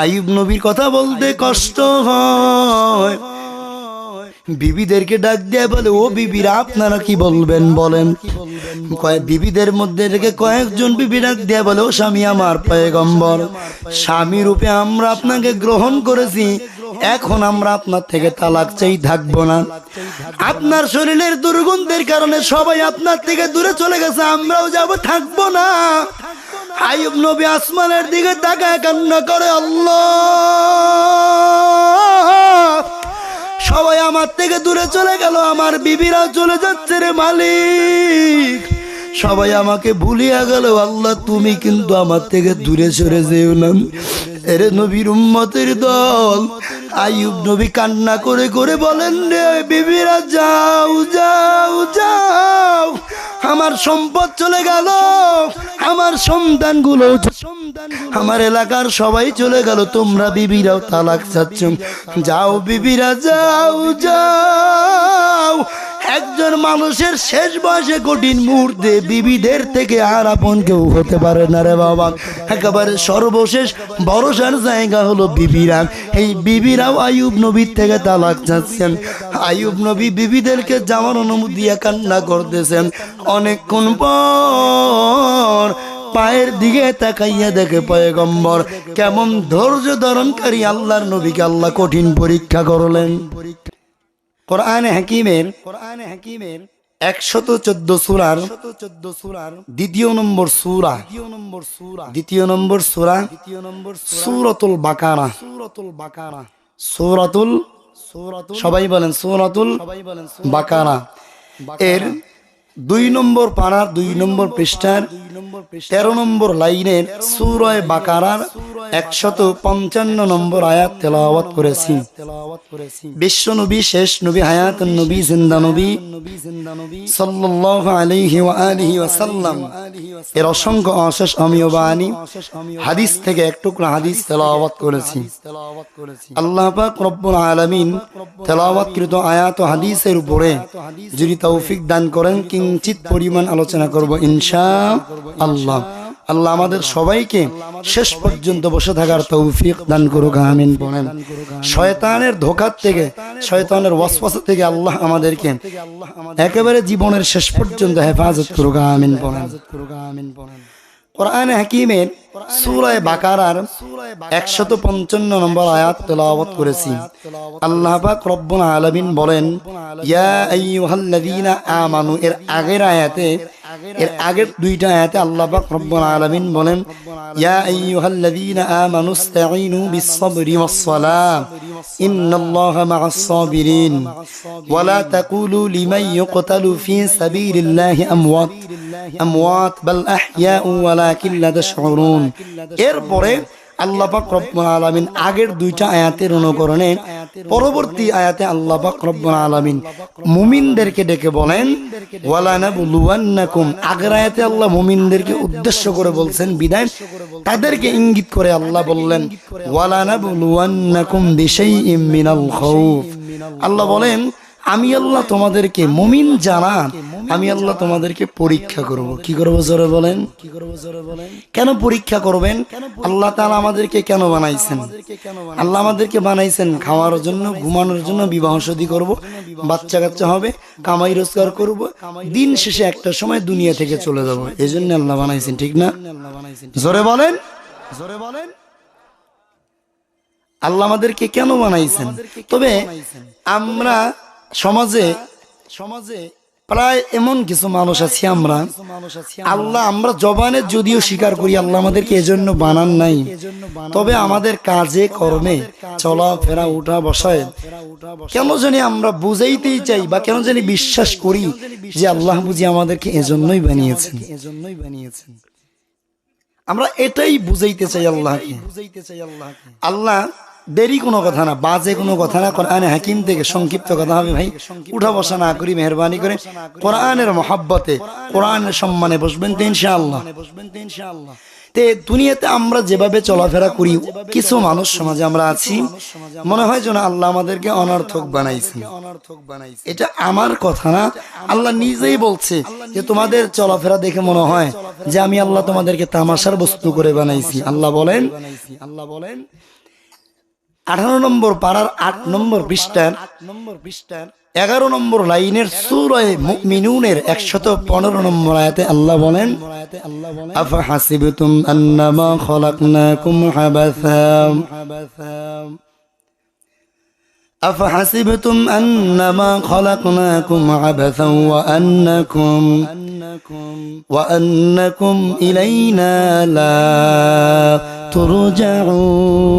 আইয়ুব নবীর কথা বলতে কষ্ট হয়। বিবিদেরকে ডাক দিয়ে বলে, ও বিবিরা আপনারা কি বলবেন বলেন। বিবিদের মধ্যে থেকে কয়েকজন বিবি ডাক দিয়ে বলে, ও স্বামী আমার পয়গম্বর, স্বামী রূপে আমরা আপনাকে গ্রহণ করেছি, এখন আমরা আপনার থেকে তালাক চাই, থাকবো না। আপনার শরীরের দুর্গন্ধের কারণে সবাই আপনার থেকে দূরে চলে গেছে, আমরাও যাব, থাকবো না। আইয়ুব নবী আসমানের দিকে তাকায় কান্না করে, আল্লাহ, সবাই আমার থেকে দূরে চলে গেল, আমার বিবিরাও চলে যাচ্ছে রে মালিক, সবাই আমাকে ভুলিয়া গেল, আল্লাহ তুমি কিন্তু আমার থেকে দূরে সরে যেও না। এরে নবীর উম্মতের দল, আইয়ুব নবী কান্না করে করে বলেন, রে বিবিরা যাও যাও যাও, আমার সম্পদ চলে গেল, আমার সন্তানগুলো, আমার এলাকার সবাই চলে গেল, তোমরা বিবিরাও তালাক চাচ্ছ, যাও বিবিরা যাও যাও। একজন মানুষের শেষ বয়সে কঠিন মুহূর্তে বিবিদের থেকে আর আপন কেউ হতে পারে না রে বাবা। একেবারে সর্বশেষ ভরসার জায়গা হলো বিবিরা। এই বিবিরাও আইয়ুব নবীর থেকে তালাক চাচ্ছেন। আইয়ুব নবী বিবিদেরকে যাওয়ার অনুমতি দিয়ে কান্না করতেছেন। অনেকক্ষণ পর পায়ের দিকে তাকাইয়া দেখে পয়গম্বর কেমন ধৈর্য ধারণকারী আল্লাহর নবীকে আল্লাহ কঠিন পরীক্ষা করলেন। কোরআনে হাকিমের 114 সূরার দ্বিতীয় নম্বর সূরা সূরাতুল বাকারা। সবাই বলেন সূরাতুল বাকারা। এর 2 নম্বর পারার 2 নম্বর পৃষ্ঠার 13 নম্বর লাইনের সূরা বাকারার 155 নম্বর আয়াত তেলাওয়াত করেছি। বিশ্ব নবী, শেষ নবী, হায়াতুন নবী, জিন্দা নবী সাল্লাল্লাহু আলাইহি ওয়া আলিহি ওয়াসাল্লাম এর অসংখ্য অশেষ অমীয় বাণী হাদিস থেকে এক টুকরা হাদিস তেলাওয়াত করেছি। আল্লাহ পাক রব্বুল আলামিন তেলাওয়াতকৃত আয়াত ও হাদিসের উপরে যদি তৌফিক দান করেন কিঞ্চিত পরিমাণ আলোচনা করব ইনশাআল্লাহ। আল্লাহ আমাদের সবাইকে শেষ পর্যন্ত বসে থাকার তৌফিক দান করুক, আমিন বলেন। শয়তানের ধোঁকা থেকে, শয়তানের ওয়াসওয়াসা থেকে আল্লাহ আমাদেরকে একেবারে জীবনের শেষ পর্যন্ত হেফাজত করুক, আমিন বলেন। কোরআনে হাকিমের সূরা বাকারার 155 নম্বর আয়াত তেলাওয়াত করেছি। আল্লাহ পাক রব্বুল আলামিন বলেন, ইয়া আইয়ুহাল্লাযীনা আমানু, এর আগের 2টা আয়াতে আল্লাহ পাক রব্বুল আলামিন বলেন, ইয়া আইয়ুহাল্লাযীনা আমানু ইসতাঈনু বিস-সাবরি ওয়াস-সালাহ ইন্নাল্লাহা মা'আস-সাবিরিন ওয়া লা তাকুলু লিমান ইউকতালু ফী সাবিলিল্লাহি আমওয়াত বাল আহইয়াউ ওয়ালাকিন লা তাশউরুন। এরপরে আল্লাহ পাক রব্বুল আলামিন আগের 2টা আয়াতের অনুকরণে পরবর্তী আয়াতে আল্লাহ পাক রব্বুল আলামিন মুমিনদেরকে ডেকে বলেন, ওয়ালা নাবলুওয়ান্নাকুম। আগের আয়াতে আল্লাহ মুমিনদেরকে উদ্দেশ্য করে বলছেন বিদায় তাদেরকে ইঙ্গিত করে আল্লাহ বললেন, ওয়ালা নাবলুওয়ান্নাকুম বিশাইইম মিনাল খাউফ। আল্লাহ বলেন, আমি আল্লাহ তোমাদেরকে, মুমিন যারা, আমি আল্লাহ তোমাদেরকে পরীক্ষা করব। কি করব জোরে বলেন? কেন পরীক্ষা করবেন? আল্লাহ তাআলা আমাদেরকে কেন বানাইছেন? আল্লাহ আমাদেরকে বানাইছেন খাওয়ার জন্য, ঘুমানোর জন্য, বিবাহ শাদী করব, বাচ্চা কাচ্চা হবে, কামাই রোজগার করব, দিন শেষে একটা সময় দুনিয়া থেকে চলে যাব। এজন্য আল্লাহ বানাইছেন, ঠিক না? জোরে বলেন। আল্লাহ আমাদেরকে কেন বানাইছেন? তবে আমরা সমাজে প্রায় এমন কিছু মানুষ আছি, আমরা জবানে যদিও স্বীকার করি আল্লাহ আমাদেরকে এজন্য বানান নাই, তবে আমাদের কাজে কর্মে চলাফেরা উঠা বসায় কেন জানি আমরা বুঝাইতেই চাই বা কেন জানি বিশ্বাস করি যে আল্লাহ বুঝি আমাদেরকে এজন্যই বানিয়েছেন। আমরা এটাই বুঝাইতে চাই আল্লাহকে। আল্লাহ দেরি কোনো কথা না, বাজে কোনো কথা না। কোরআনে হাকিম থেকে সংক্ষিপ্ত কথা হবে ভাই, উঠা বসা না করি, মেহরবানি করে কোরআনের মহব্বতে, কোরআনের সম্মানে বসবেন তো ইনশাআল্লাহ। তে দুনিয়াতে আমরা যেভাবে চলাফেরা করি, কিছু মানুষ সমাজে আমরা আছি, মনে হয় যেন আল্লাহ আমাদেরকে অনর্থক বানাইছেন। এটা আমার কথা না, আল্লাহ নিজেই বলছে যে তোমাদের চলাফেরা দেখে মনে হয় যে আমি আল্লাহ তোমাদেরকে তামাশার বস্তু করে বানাইছি। আল্লাহ বলেন 18 নম্বর পারার 8 নম্বর পৃষ্ঠার 11 নম্বর লাইনের সূরা মুমিনুনের 115 নম্বর আয়াতে আল্লাহ বলেন, আফাহাসিবতুম আন্নামা খলাকনাকুম হাবাসা أفحسبتم أنما خلقناكم عبثا وأنكم إلينا لا ترجعون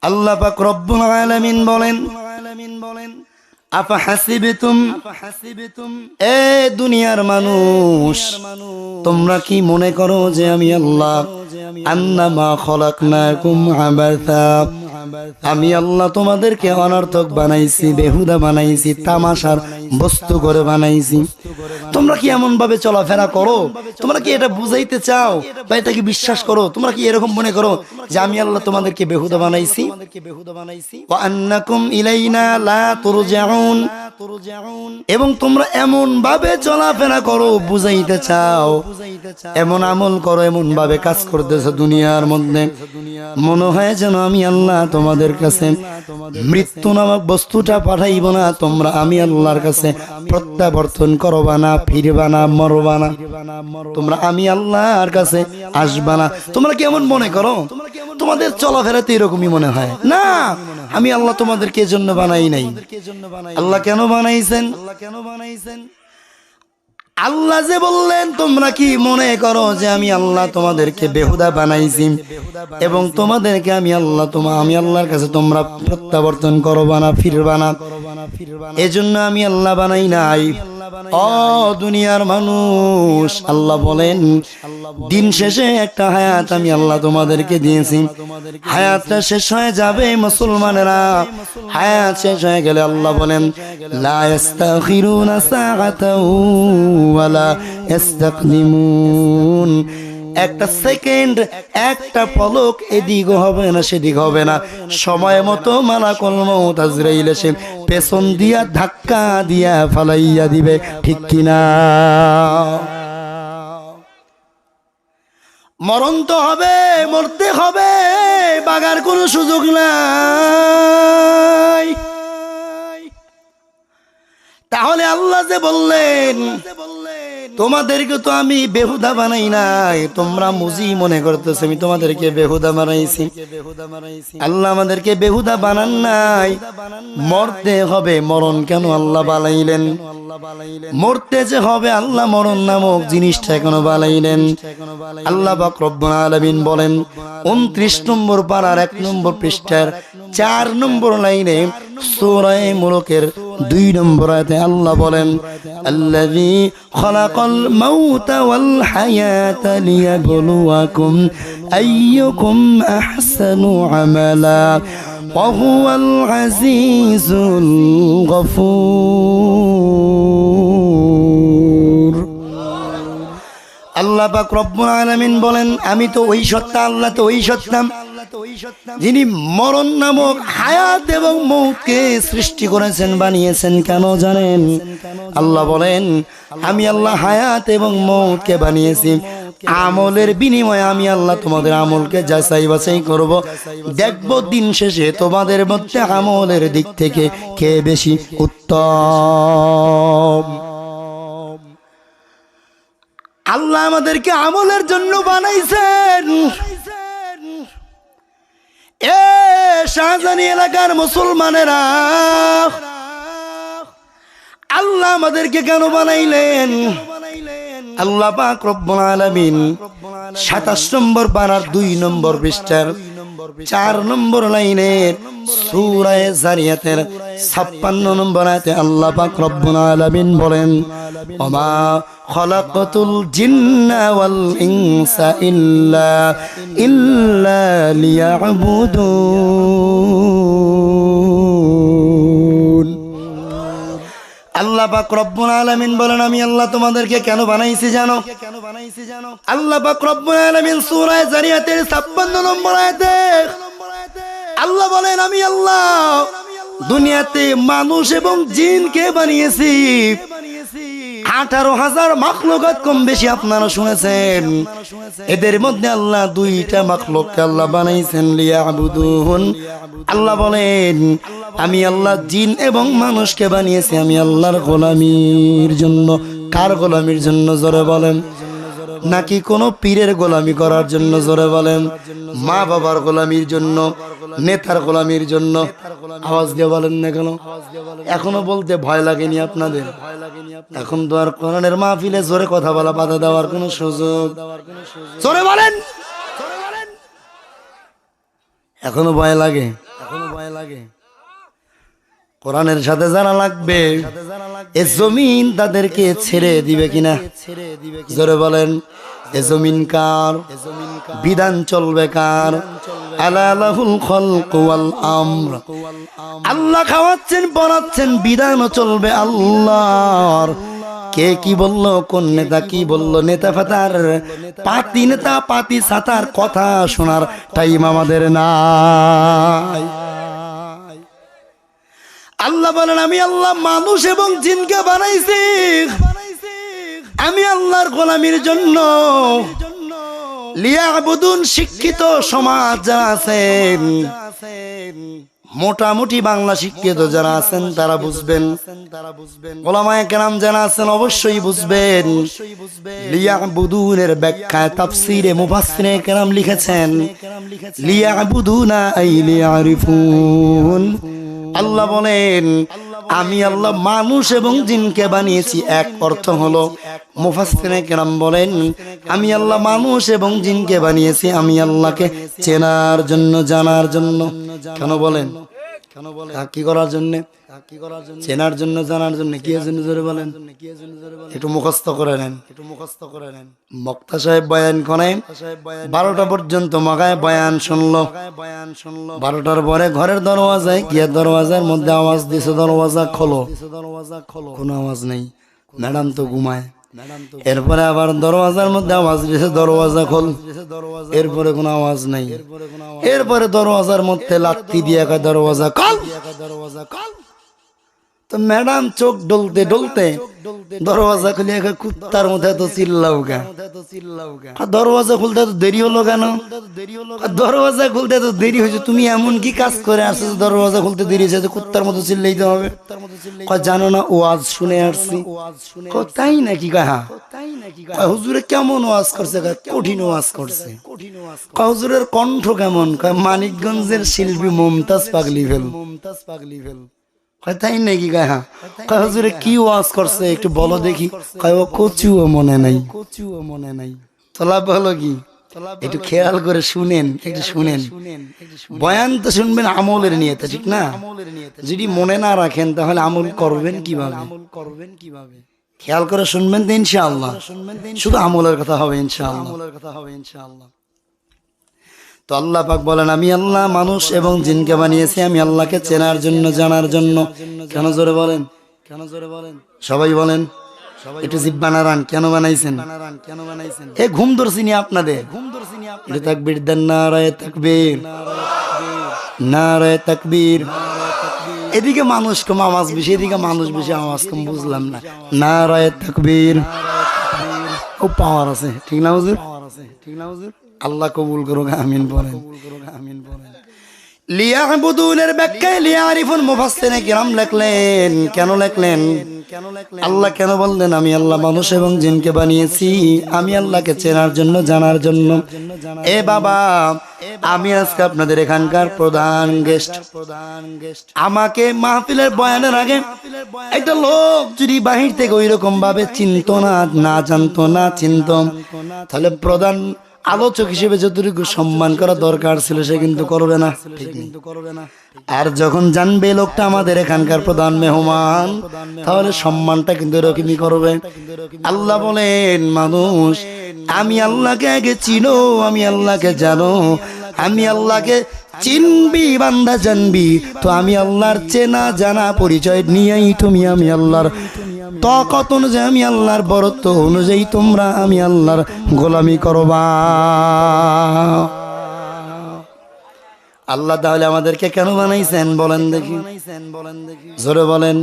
আল্লাহ পাক রব্বুল আলামিন বলেন, আফাহাসিবতুম, এ দুনিয়ার মানুষ, তোমরা কি মনে করো যে আমি আল্লাহ আন্নামা খলাকনাকুম আবাসা, আমি আল্লাহ তোমাদেরকে অনর্থক বানাইছি, বেহুদা বানাইছি, তামাশার বস্তু করে বানাইছি? তোমরা কি এমন ভাবে চলাফেরা করো? তোমরা কি এটা বুঝাইতে চাও বা এটা কি বিশ্বাস করো? তোমরা কি এরকম মনে করো যে আমি আল্লাহ তোমাদেরকে বেহুদা বানাইছি? ওয়া আন্নাকুম ইলাইনা লা তুরজাউন, এবং তোমরা এমন ভাবে চলাফেরা করো, বুঝাইতে চাও, এমন আমল করো, এমন ভাবে কাজ করতেছো দুনিয়ার মধ্যে, মনে হয় যেন আমি আল্লাহ তোমাদের কাছে মৃত্যু নামক বস্তুটা পাঠাইব না, তোমরা আমি আল্লাহর কাছে প্রত্যাবর্তন করবা না, ফিরবা না, মরবা না, তোমরা আমি আল্লাহর কাছে আসবা না। তোমরা কেমন মনে করো? তোমাদের চলাফেরাতে এরকমই মনে হয় না? আমি আল্লাহ তোমাদেরকে এজন্য বানাই নাই। আল্লাহ কেন বানাইছেন? আল্লাহ যে বললেন, তোমরা কি মনে করো যে আমি আল্লাহ তোমাদেরকে বেহুদা বানাইছি এবং তোমাদেরকে আমি আল্লাহর কাছে তোমরা প্রত্যাবর্তন করবা না, ফিরবা না, এজন্য আমি আল্লাহ বানাই নাই। ও দুনিয়ার মানুষ, আল্লাহ বলেন দিন শেষে একটা হায়াত আমি আল্লাহ তোমাদেরকে দিয়েছি, হায়াতটা শেষ হয়ে যাবে মুসলমানেরা। হায়াত শেষ হয়ে গেলে আল্লাহ বলেন, লা ইস্তাখিরুনা সাআতাও ওয়ালা ইস্তাকদিমুন, একটা সেকেন্ড, একটা পলক এদিক হবে না সেদিক হবে না, সময় মতো মালাকুল মউত আজরাইল এসে পেছন দিয়া ধাক্কা দিয়া ফালাইয়া দিবে, ঠিক কিনা? মরণ তো হবে, মরতে হবে, বাগার কোনো সুযোগ নাই। তাহলে আল্লাহ যে বললেন তোমাদেরকে তো আমি বেহুদা বানাই নাই, তোমরা মুজি মনে করতেছো আমি তোমাদেরকে বেহুদা বানাইছি। আল্লাহ আমাদেরকে বেহুদা বানান নাই, মরতে হবে। মরণ কেন আল্লাহ বানাইলেন? মরতে যে হবে, আল্লাহ মরণ নামক জিনিসটা কেন বানাইলেন? আল্লাহ পাক রব্বুল আলামিন বলেন 29 নম্বর পারার 1 নম্বর পৃষ্ঠার 4 নম্বর লাইনে সূরা মুলকের 2 নম্বর আয়াতে আল্লাহ বলেন, আল্লাযী খালাকাল মাউতা ওয়াল হায়াতা লিয়াবলুয়াকুম আইয়ুকুম আহসানু আমালা ওয়া হুয়াল আজিজুল গফুর। আল্লাহ পাক রব্বুল আলামিন বলেন, আমি তো ওই সত্তা, আল্লাহ তো ওই সত্তা যিনি মরণ নামক হায়াত এবং মৌতকে সৃষ্টি করেছেন, বানিয়েছেন। কেন জানেন? আল্লাহ বলেন, আমি আল্লাহ হায়াত এবং মৌতকে বানিয়েছি, আমলের বিনিময়ে আমি আল্লাহ তোমাদের আমলকে যাচাই বাছাই করব, দেখব দিন শেষে তোমাদের মধ্যে আমলের দিক থেকে কে বেশি উত্তম। আল্লাহ আমাদেরকে আমলের জন্য বানাইছেন। এ শাহজানি এলাকার মুসলমানেরা, আল্লাহ আমাদেরকে কেন বানাইলেন? আল্লাহ পাক রব্বুল আলামিন 27 নম্বর পারার 2 নম্বর পৃষ্ঠার 4 নম্বর লাইনের সূরা যারিয়াতের 56 নম্বর আয়াতে আল্লাহ পাক রব্বুল আলামিন বলেন, ওমা খালাকাতুল জিন্না ওয়াল ইনসা ইল্লা লিয়াবুদুন। আল্লাহ পাক রব্বুল আলামিন বলেন আমি আল্লাহ তোমাদেরকে কেন বানাইছি জানো? আল্লাহ পাক রব্বুল আলামিন সূরা জারিয়াতের 56 নম্বর আয়াতে আল্লাহ বলেন আমি আল্লাহ দুনিয়াতে মানুষ এবং জিনকে বানিয়েছি। 18,000 মাখলুকাত কম বেশি আপনারা শুনেছেন। এদের মধ্যে আল্লাহ 2টা মাখলুককে আল্লাহ বানাইছেন লিয়াবুদুন। আল্লাহ বলেন আমি আল্লাহ জিন এবং মানুষকে বানিয়েছি আমি আল্লাহর গোলামির জন্য। কার গোলামির জন্য জোরে বলেন? নাকি কোনো পীরের গোলামি করার জন্য জোরে বলেন? মা বাবার গোলামির জন্য, নেতার গোলামির জন্য? আওয়াজ দিয়ে বলেন না কেন? এখনো বলতে ভয় লাগেনি আপনাদের? এখন তো আর কোরআনের মাহফিলে জোরে কথা বলা বাধা দেওয়ার কোনো সুযোগ? জোরে বলেন। এখনো ভয় লাগে? এখনো ভয় লাগে? কোরআনের সাথে যারা লাগবে এ জমিন তাদেরকে ছেড়ে দিবে কিনা? জোরে বলেন। এ জমিন কার? বিধান চলবে কার? আলা লাহুল খালকু ওয়াল আমর। আল্লাহ খাওয়াচ্ছেন, পড়াচ্ছেন, বিধানও চলবে আল্লাহর। কে কি বললো, কোন নেতা কি বললো, নেতা ফাতার পাতি নেতা পাতি সাতার কথা শোনার টাইম আমাদের নাই। আল্লাহ বলেন আমি আল্লাহ মানুষ এবং জিনকে বানাইছি আমি আল্লাহর গোলামির জন্য। লিয়াবুদুন। শিক্ষিত সমাজ যারা আছেন, মোটামুটি বাংলা শিক্ষিত যারা আছেন তারা বুঝবেন, ওলামায়ে কেরাম যারা আছেন অবশ্যই বুঝবেন। লিয়াবুদুনের ব্যাখ্যায় তাফসীরে মুফাসসিরে কেরাম লিখেছেন লিয়াবুদুনা আই লিয়ারিফুন। আল্লাহ বলেন আমি আল্লাহ মানুষ এবং জিনকে বানিয়েছি। এক অর্থ হলো মুফাসসিরে কেরাম বলেন আমি আল্লাহ মানুষ এবং জিনকে বানিয়েছি আমি আল্লাহকে চেনার জন্য, জানার জন্য। কেন বলেন? কেন বলেন? কি করার জন্য? চেনার জন্য, জানার জন্য। কি জন্য জোরে বলেন? একটু মুখস্থ করে নেন, একটু মুখস্থ করে নেন। বক্তা সাহেব বয়ান করেন 12টা পর্যন্ত মগায় বয়ান শুনলো। 12টার পরে ঘরের দরওয়াজায় গিয়ে দরওয়াজার মধ্যে আওয়াজ দিছে দরওয়াজা খোলো, কোনো আওয়াজ নেই। ম্যাডাম তো ঘুমায়। এরপরে আবার দরওয়াজার মধ্যে আওয়াজ দিছে দরওয়াজা খোল, এরপরে কোনো আওয়াজ নাই। এরপরে দরওয়াজার মধ্যে লাত্তি দিয়ে দরওয়াজা খোল। তো ম্যাডাম চোখ ডলতে ডলতে দরওয়াজা খুলে কুত্তার মধ্যে তো চিল্লাও গা। দরওয়াজা খুলতে তো দেরি হলো কেন? দরওয়াজা খুলতে তো দেরি হয়েছে, তুমি এমন কি কাজ করে আসছো দরওয়াজা খুলতে দেরি হয়েছে, কুত্তার মতো চিল্লাইতে হবে? জানো না ওয়াজ শুনে আসছি। তাই নাকি? হ্যাঁ। হুজুরে কেমন ওয়াজ করছে? কঠিন ওয়াজ করছে। হুজুরের কণ্ঠ কেমন? মানিকগঞ্জের শিল্পী মুমতাজ পাগলি ফেল। তাই নাকি? হ্যাঁ। হুজুরে কি ওয়াজ করছে একটু বলো দেখি। কচুও মনে নাই, কচুও মনে নাই। তলাপ হলো কি? একটু খেয়াল করে শুনেন, একটু শুনেন। বয়ান তো শুনবেন আমলের নিয়তে, ঠিক না? যদি মনে না রাখেন তাহলে আমল করবেন কিভাবে? খেয়াল করে শুনবেন তো ইনশাআল্লাহ শুধু আমলের কথা হবে ইনশাআল্লাহ। তো আল্লাহ পাক বলেন আমি আল্লাহ মানুষ এবং জিনকে বানিয়েছি আমি আল্লাহকে চেনার জন্য, জানার জন্য। কেন জোরে বলেন? কেন জোরে বলেন? সবাই বলেন, একটু জিব্বা নাড়ান। কেন বানাইছেন? কেন বানাইছেন? এ ঘুম ধরছিনি আপনাদের? ঘুম ধরছিনি আপনাদের? তাকবীর দেন, নারায়ে তাকবীর, নারায়ে তাকবীর। এদিকে মানুষ কম আওয়াজ বেশি, এদিকে মানুষ বেশি আওয়াজ কম, বুঝলাম না। নারায়ে তাকবীর। ও পাওয়ার আছে, ঠিক না হুজুর? ঠিক না হুজুর? আল্লাহ কবুল করুক, আমিন বলেন। লিয়াবুদুনের ব্যাখ্যায় লিয়ারিফুন মুফাসসিরে কিরাম লিখলেন। কেন লিখলেন? আল্লাহ কেন বললেন আমি আল্লাহ মানুষ এবং জিনকে বানিয়েছি আমি আল্লাহকে চেনার জন্য, জানার জন্য। এ বাবা, আমি আজকে আপনাদের এখানকার প্রধান গেস্ট। আমাকে মাহফিলের বয়ানের আগে একটা লোক যদি বাহির থেকে ওই রকম ভাবে চিনতো না জানতো না চিনতো, তাহলে প্রধান আলোচক হিসেবে যতটুকু সম্মান করা দরকার ছিল সে কিন্তু করবে না। আর যখন জানবে লোকটা আমাদের এখানকার প্রধান মেহমান, তাহলে সম্মানটা কিন্তু এরকমই করবে। আল্লাহ বলেন মানুষ আমি আল্লাহকে আগে চিনো, আমি আল্লাহকে জানো, আমি আল্লাহকে চিনবি বান্দা জানবি, তো আমি আল্লাহর চেনা জানা পরিচয় নিয়েই তুমি আমি আল্লাহর তকত অনুযায়ী আমি আল্লাহর বরত্ব অনুযায়ী তোমরা আমি আল্লাহর গোলামি করবা। আল্লাহ তাহলে আমাদেরকে কেন বানাইছেন বলেন দেখি, জোরে বলেন।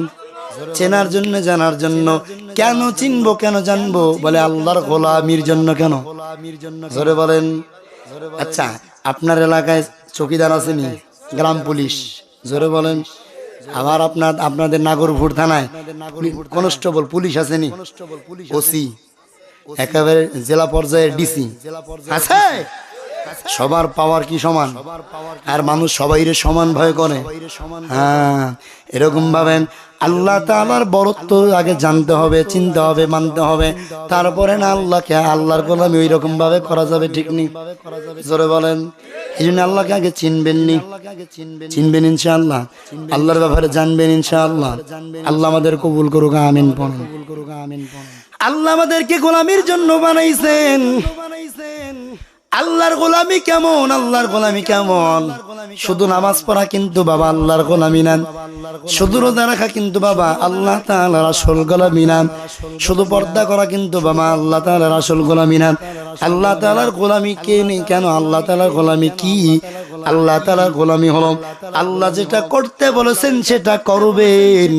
চেনার জন্য, জানার জন্য। কেন চিনবো, কেন জানবো? বলে আল্লাহর গোলামির জন্য। কেন? জোরে বলেন। আচ্ছা, আপনার এলাকায় চৌকিদার আসেনি? গ্রাম পুলিশ? জোরে বলেন। আবার আপনাদের নাগরপুর থানায় কনস্টেবল পুলিশ আসেনি? ওসি, একেবারে জেলা পর্যায়ের ডিসি আছে? সবার পাওয়ার কি সমান? আর মানুষ সবাইরে সমান ভয় করে। হ্যাঁ, এরকম ভাবেন আল্লাহ তাআলার বরত্ব আগে জানতে হবে, চিনতে হবে, মানতে হবে, তারপরে না আল্লাহকে আল্লাহর গোলামি ওই রকম ভাবে করা যাবে। ঠিক নেই? জোরে বলেন। এই জন্য আল্লাহকে আগে চিনবেন ইনশাআল্লাহ, আল্লাহর ব্যাপারে জানবেন ইনশাআল্লাহ। আল্লাহ আমাদের কবুল করুক, আমিন পড়ুন। আল্লাহ আমাদেরকে গোলামির জন্য বানাইছেন। আল্লাহর গোলামি কেমন? আল্লাহর গোলামি কেমন? শুধু নামাজ পড়া কিন্তু বাবা আল্লাহর গোলামি না। শুধু রোজা রাখা কিন্তু বাবা আল্লাহ তাআলার আসল গোলামি না। শুধু পর্দা করা কিন্তু বাবা আল্লাহ তাআলার আসল গোলামি না। আল্লাহ তাআলার গোলামি কে নেই কেন? আল্লাহ তাআলার গোলামি কি? আল্লাহ তাআলার গোলামি হলো আল্লাহ যেটা করতে বলেছেন সেটা করবেন,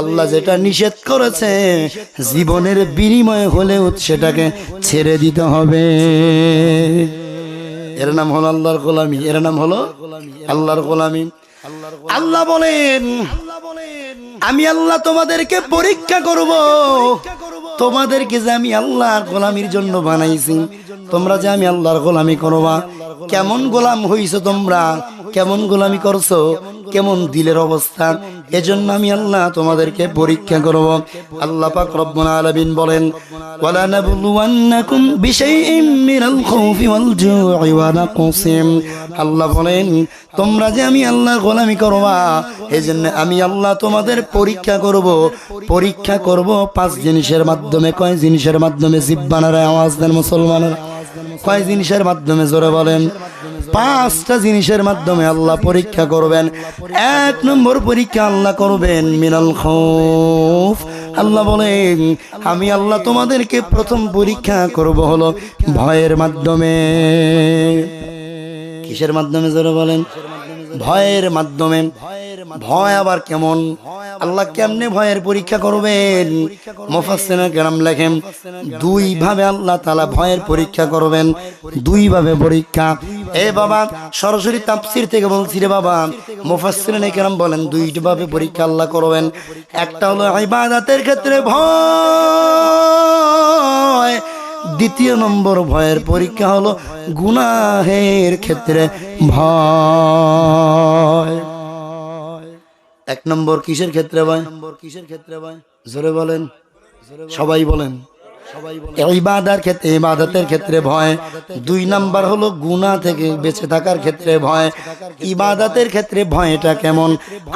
আল্লাহ যেটা নিষেধ করেছে জীবনের বিনিময়ে হলেও সেটাকে ছেড়ে দিতে হবে। এর নাম হলো আল্লাহর গোলামি, এর নাম হলো আল্লাহর গোলামি। আল্লাহ বলেন, আমি আল্লাহ তোমাদেরকে পরীক্ষা করব। তোমাদেরকে যে আমি আল্লাহর গোলামির জন্য বানাইছি, তোমরা যে আমি আল্লাহর গোলামি করবা, কেমন গোলাম হইছো তোমরা, কেমন গোলামি করছো, কেমন দিলের অবস্থা, এজন্য আমি আল্লাহ তোমাদেরকে পরীক্ষা করব। আল্লাহ পাক রব্বুল আলামিন বলেন, ওয়ালা নাবলুওয়ান্নাকুম বিশাইইম মিনাল খাউফি ওয়াল জু'i ওয়া নাকসিম। আল্লাহ বলেন, তোমরা যে আমি আল্লাহর গোলামি করবা, এজন্য আমি আল্লাহ তোমাদের পরীক্ষা করব। পরীক্ষা করব 5 জিনিসের মাধ্যমে। কয় জিনিসের মাধ্যমে? জিব্বানার আওয়াজ দেন মুসলমানেরা। কয় জিনিসের মাধ্যমে? জোরে বলেন। 5টা জিনিসের মাধ্যমে আল্লাহ পরীক্ষা করবেন। 1 নম্বর পরীক্ষা আল্লাহ করবেন মিনাল খাউফ। আল্লাহ বলেন, আমি আল্লাহ তোমাদেরকে প্রথম পরীক্ষা করব হলো ভয়ের মাধ্যমে। কিসের মাধ্যমে? জোরে বলেন। ভয়ের মাধ্যমে। ভয় আবার কেমন? আল্লাহ কেমনে ভয়ের পরীক্ষা করবেন? মুফাসসিরিনে কেরাম লেখেন 2 ভাবে আল্লাহ তাআলা ভয়ের পরীক্ষা করবেন। 2 ভাবে পরীক্ষা। এ বাবা, সরাসরি তাফসীর থেকে বলছি রে বাবা। মুফাসসিরিনে কেরাম বলেন 2 ভাবে পরীক্ষা আল্লাহ করবেন। একটা হলো ইবাদতের ক্ষেত্রে ভয়, দ্বিতীয় নম্বর ভয়ের পরীক্ষা হলো গুনাহের ক্ষেত্রে ভয়। 1 নম্বর কিসের ক্ষেত্রে ভয়? জোরে বলেন, সবাই বলেন। ইবাদতের ক্ষেত্রে ভয়। 2 নাম্বার হলো গুনাহ থেকে বেঁচে থাকার ক্ষেত্রে ভয়। ইবাদতের ক্ষেত্রে ভয়টা কেমন?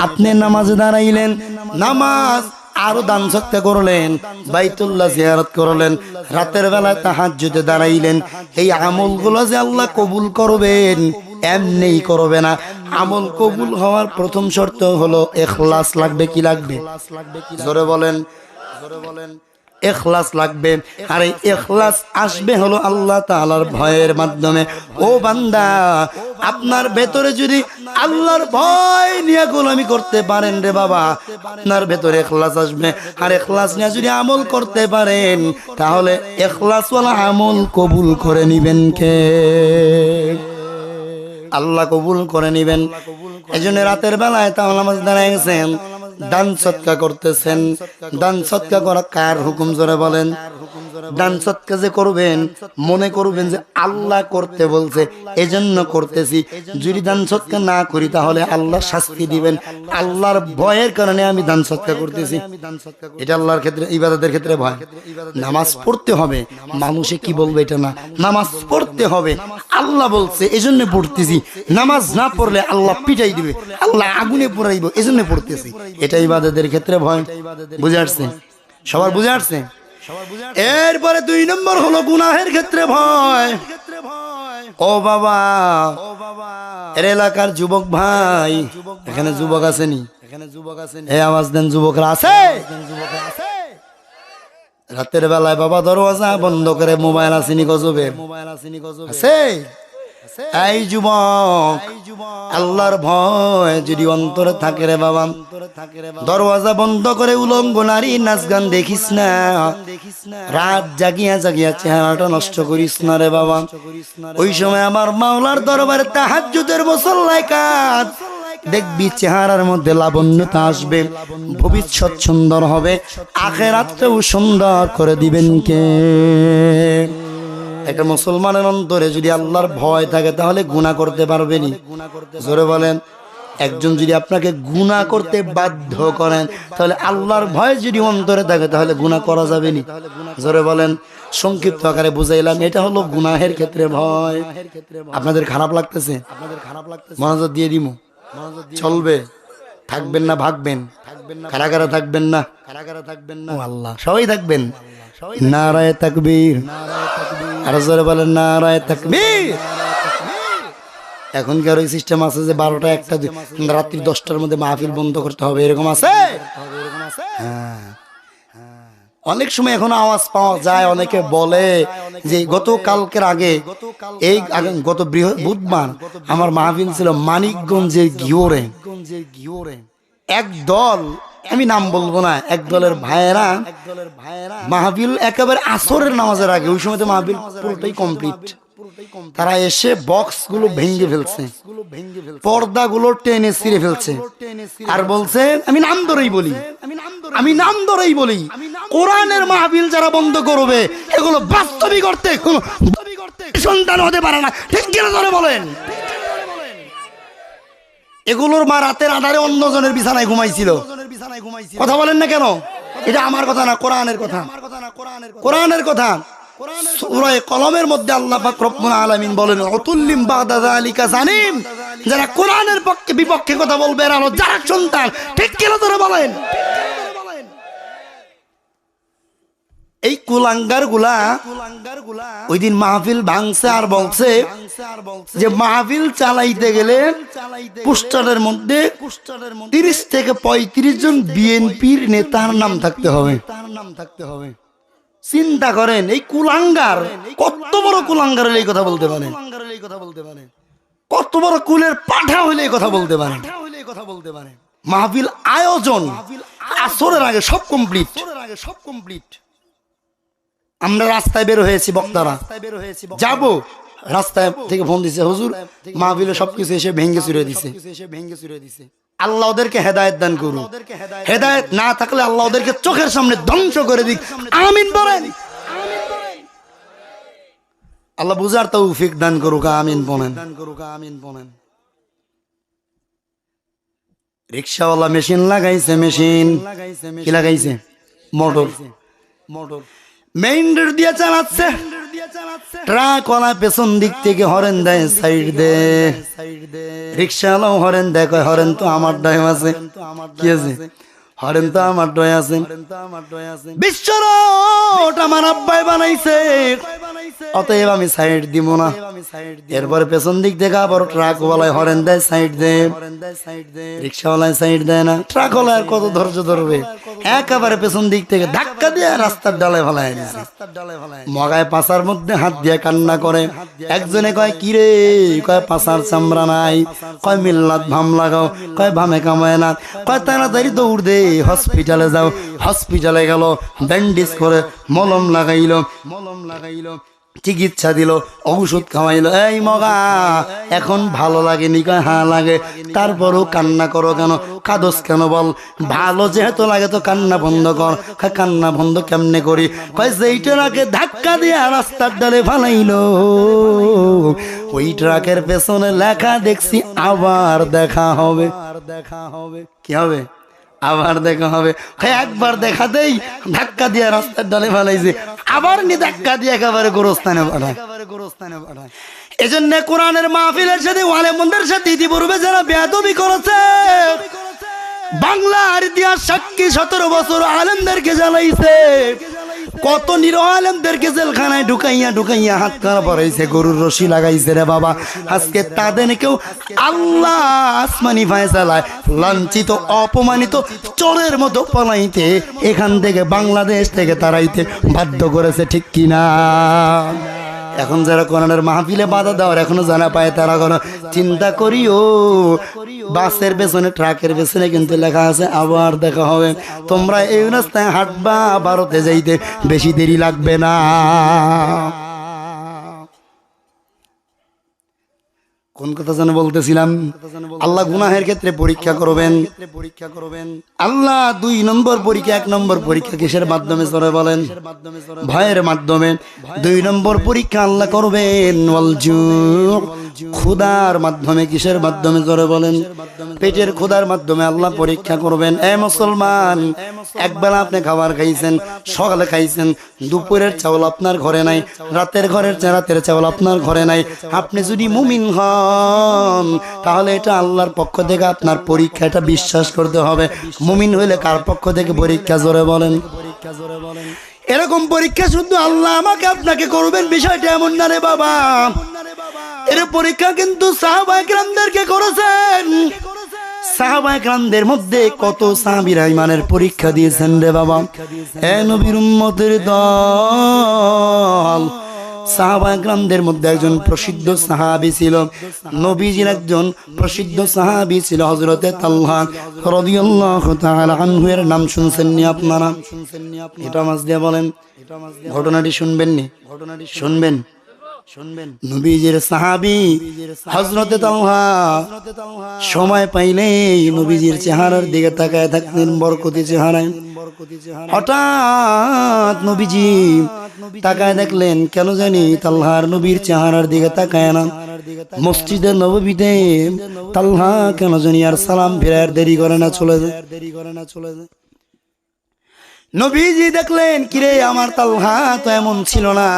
আপনি নামাজে দাঁড়াইলেন, নামাজ আরো দান সৎকা করলেন, বাইতুল্লাহ জিয়ারত করলেন, রাতের বেলায় তাহাজ্জুদে দাঁড়াইলেন, এই আমলগুলো যে আল্লাহ কবুল করবেন এমনি করবে না। আমল কবুল হওয়ার প্রথম শর্ত হলো ইখলাস লাগবে। কি লাগবে? জোরে বলেন। ইখলাস লাগবে। আর এই ইখলাস আসবে হলো আল্লাহ তাআলার ভয়ের মাধ্যমে। ও বান্দা, আপনার ভেতরে যদি আল্লাহর ভয় নিয়ে গোলামি করতে পারেন রে বাবা, আপনার ভেতরে ইখলাস আসবে। আর ইখলাস নিয়ে যদি আমল করতে পারেন, তাহলে ইখলাসওয়ালা আমল কবুল করে নিবেন কে? আল্লাহ কবুল করে নিবেন। এজন্য রাতের বেলায় তাও নামাজ দাঁড়ায় গেছেন, দান সৎকা করতেছেন। দান সৎকা করা কার হুকুম? জোরে বলেন। দান সৎকা যে করবেন, মনে করবেন যে আল্লাহ করতে বলছে এজন্য করতেছি। যদি দান সৎকা না করি তাহলে আল্লাহ শাস্তি দিবেন। আল্লাহর ভয়ের কারণে আমি দান সৎকা করতেছি। এটা আল্লাহর ক্ষেত্রে, ইবাদতের ক্ষেত্রে ভয়। নামাজ পড়তে হবে, মানুষে কি বলবে এটা না। নামাজ পড়তে হবে, আল্লাহ বলছে এজন্য পড়তেছি। নামাজ না পড়লে আল্লাহ পিটাই দিবে, আল্লাহ আগুনে পোড়াইব, এজন্য পড়তেছি। এটা ইবাদতের ক্ষেত্রে ভয়। বুঝে আসছে? সবার বুঝে আসছে? এরপরে 2 নম্বর হলো গুনাহের ক্ষেত্রে ভয়। ও বাবা, এর এলাকার যুবক ভাই, এখানে যুবক আসেনি? এই আওয়াজ দেন, যুবকরা আছে? রাতের বেলায় বাবা দরওয়াজা বন্ধ করে মোবাইল আসেনি গজবের? আছে? এই যুবক, আল্লাহর ভয় যদি অন্তরে থাকে রে বাবা, দরওয়াজা বন্ধ করে উলঙ্গ নারী নাচ গান দেখিস না, রাত জাগিয়া জাগিয়া চেহারাটা নষ্ট করিস না রে বাবা। ওই সময় আমার মাওলার দরবারে তাহাজ্জুদের মুসল্লায় কাজ দেখবি, চেহারার মধ্যে লাবণ্যতা আসবে, ভবিষ্যৎ সুন্দর হবে, আখিরাতটাও সুন্দর করে দিবেন কে? একটা মুসলমানের অন্তরে যদি আল্লাহর ভয় থাকে তাহলে গুনাহ করতে পারবেনি। জোরে বলেন। একজন যদি আপনাকে গুনাহ করতে বাধ্য করেন তাহলে আল্লাহর ভয় যদি অন্তরে থাকে তাহলে গুনাহ করা যাবে নি। জোরে বলেন। সংক্ষিপ্ত আকারে বুঝাইলাম, এটা হলো গুনাহের ক্ষেত্রে ভয়। আপনাদের খারাপ লাগতেছে? মনোযোগ দিয়ে দিমু, চলবে? থাকবেন না ভাগবেন? কারা কারা থাকবেন না? ও আল্লাহ, সবাই থাকবেন। নারায়ে তাকবীর, আর জোরে বলেন নারায়ে তাকবীর। এখনকার ওই সিস্টেম আছে যে 12টা 1টা রাত্রি 10টার মধ্যে মাহফিল বন্ধ করতে হবে, এরকম আছে? হ্যাঁ, অনেক সময় এখন আওয়াজ পাওয়া যায়, অনেকে বলে যে গতকালকের আগে, এই গত বুধবার আমার মাহফিল ছিল মানিকগঞ্জের ঘিওরে। এক দল, আমি নাম বলবো না, এক দলের ভাইয়েরা মাহফিল একেবারে আসরের নামাজের আগে, ওই সময় তো মাহফিল পুরোটাই কমপ্লিট, তারা এসে বক্স গুলো ভেঙে ফেলছে, পর্দা গুলো টেনে ছিঁড়ে ফেলছে, আর বলছে আমি নাম ধরেই বলি, আমি নাম ধরেই বলি, কোরআনের মাহফিল যারা বন্ধ করবে এগুলো বাস্তবিক অর্থে কোনো সন্তান হতে পারে না। ঠিক কিনা ধরে বলেন? এগুলোর মা রাতের আধারে অন্যজনের বিছানায় ঘুমাইছিল। কথা বলেন না কেন? এটা আমার কথা না, কোরআনের কথা, কোরআনের কথা। সূরা কলমের মধ্যে আল্লাহ পাক রব্বুল আলামিন বলেন, উতুল্লিম বাদা যালিকা জানিম, যারা কোরআনের পক্ষে বিপক্ষে কথা বলবে এরা হলো যারা সন্তান। ঠিক কিনা ধরে বলেন? এই কুলাঙ্গার গুলা ওই দিন মাহফিল ভাঙছে আর বলছে যে মাহফিল চালাইতে গেলে পোস্টারের মধ্যে 30 থেকে 35 জন বিএনপির নেতার নাম থাকতে হবে। চিন্তা করেন, এই কুলাঙ্গার কত বড় কুলাঙ্গার হলে এই কথা বলতে পারে, কত বড় কুলের পাঠা হলে এই কথা বলতে পারে। মাহফিল আয়োজন আসরের আগে সব কমপ্লিট। আমরা রাস্তায় বের হয়েছি, বক্তারা যাব, রাস্তায় থেকে ফোন দিছে, হুজুর মাহফিলে সবকিছু এসে ভেঙে চুরে দিছে। আল্লাহ ওদেরকে হেদায়েত দান করুন, হেদায়েত না থাকলে আল্লাহ ওদেরকে চোখের সামনে ধ্বংস করে দিক। আমিন বলেন। আল্লাহ বুঝার তৌফিক দান করুক, আমিন বলেন। রিকশাওয়ালা মেশিন লাগাইছে, মেশিন কি লাগাইছে? মোটর মেইন রোড দিয়ে চালাচ্ছে, ট্রাক ওয়ালা পেছন দিক থেকে হরেন দেয়, সাইড দে। রিকশাওয়ালাও হরেন দেয়, কয় হরেন তো আমার ডয় আছে, কি আছে? হরেন তো আমার ডয় আছে। বিশ্ব রোড আমার আব্বাই বানাইছে, অতএব আমি সাইড দিব না। এরপরে পেছন দিক থেকে আবার ট্রাক ওয়ালায় হরেন দেয়, সাইড দে। রিকশাওয়ালায় সাইড দেয় না, ট্রাক ওয়ালায় কত ধৈর্য ধরবে? একেবারে পেছন দিক থেকে ধাক্কা দিয়ে রাস্তার ডালে ফেলায় দিয়েছে। মগায় পাশার মধ্যে হাত দিয়ে কান্না করে। একজনে কয় কিরে, কয় পাশার চামড়া নাই, কয় মিল্লাত ভাম লাগাও, কয় ভামে কামায় না, কয় তাড়াতাড়ি দৌড় দে, হসপিটালে যাও। হসপিটালে গেল, ব্যান্ডেজ করে মলম লাগাইলো, চিকিৎসা দিল, ঔষধ খাওয়াইলো। এই মগা, এখন ভালো লাগেনি? কয় হ্যাঁ লাগে। তারপরও কান্না করো কেন? কাদস কেন? বল ভালো যেহেতু লাগে তো কান্না বন্ধ কর। কান্না বন্ধ কেমনে করি? কয় যেইটার আগে ধাক্কা দিয়ে রাস্তার ডালে ফালাইলো, ওই ট্রাকের পেছনে লেখা দেখছি আবার দেখা হবে। কি হবে? আবার দেখা হবে। একবার দেখাতেই ধাক্কা দিয়ে রাস্তার ডালে ফেলাইছে, আবার নি ধাক্কা দিয়ে একেবারে গোরস্থানে পাঠায়। এজন্য কোরআনের মাহফিলের সাথে ওয়ালেমদের সাথে ইতিপূর্বে যারা বেয়াদবি করেছে, বাংলার ইতিহাস সাক্ষী 17 বছর আলেমদেরকে জ্বালাইছে, কত নিরহ আলেমদেরকে জেলখানায় ঢুকাইয়া হাত কানা পরাইছে, গরুর রশি লাগাইছে রে বাবা। আজকে তাদেরকেও আল্লাহ আসমানি ফায়সালায় লাঞ্ছিত অপমানিত চোরের মতো পলাইতে, এখান থেকে বাংলাদেশ থেকে তারাইতে বাধ্য করেছে, ঠিক কিনা? এখন যারা কোরআনের মাহফিলে বাধা দেওয়ার এখনো জানা পায়, তারা কোনো চিন্তা করিও, বাসের পেছনে ট্রাকের পেছনে কিন্তু লেখা আছে আবার দেখা হবে। তোমরা এই রাস্তায় হাঁটবা, ভারতে যাইতে বেশি দেরি লাগবে না। কোন কথা যেন বলতেছিলাম? আল্লাহ গুনাহের ক্ষেত্রে পরীক্ষা করবেন। আল্লাহ 2 নম্বর পরীক্ষা, 1 নম্বর পরীক্ষা কিসের মাধ্যমে চলে বলেন? ভয়ের মাধ্যমে। 2 নম্বর পরীক্ষা আল্লাহ করবেন ক্ষুধার মাধ্যমে। কিসের মাধ্যমে চলে বলেন? পেটের ক্ষুধার মাধ্যমে আল্লাহ পরীক্ষা করবেন। এ মুসলমান, একবেলা আপনি খাবার খাইছেন, সকালে খাইছেন, দুপুরের চাউল আপনার ঘরে নাই, রাতের চাউল আপনার ঘরে নাই। আপনি যদি মুমিন হন তাহলে এটা আল্লাহর পক্ষ থেকে আপনার পরীক্ষা, এটা বিশ্বাস করতে হবে। মুমিন হইলে কার পক্ষ থেকে পরীক্ষা? জোরে বলেন। এরকম পরীক্ষা শুধু আল্লাহ আমাকে আপনাকে করবেন, বিষয়টা এমন না রে বাবা। এর পরীক্ষা কিন্তু সাহাবায়ে কেরামদেরকে করেছেন। সাহাবায়ে কেরামদের মধ্যে কত সাহাবীরা ঈমানের পরীক্ষা দিয়েছেন রে বাবা। এ নবীর উম্মতের দল, সাহাবায়ে কেরামদের মধ্যে একজন প্রসিদ্ধ সাহাবী ছিল, নবীজির একজন প্রসিদ্ধ সাহাবী ছিল হযরতে তালহা রাদিয়াল্লাহু তাআলা আনহু। এর নাম শুনছেন নি আপনারা? এটা মাঝ দিয়ে বলেন, ঘটনাটি শুনবেন নি? শুনবেন। নবীজির সাহাবী হযরতে তালহা সময় পাইলেই নবীজির চেহারার দিকে তাকায় থাকতেন, বরকতি চেহারায়। হঠাৎ নবীজি তাকায় দেখলেন, কেন জানি তালহার নবীর চেহারার দিকে তাকায় না। মসজিদে নববীতে তালহা কেন জানি আর সালাম ফিরার দেরি করে না, চলে যায়। নবীজি দেখলেন, কিরে আমার তালহা তো এমন ছিল না,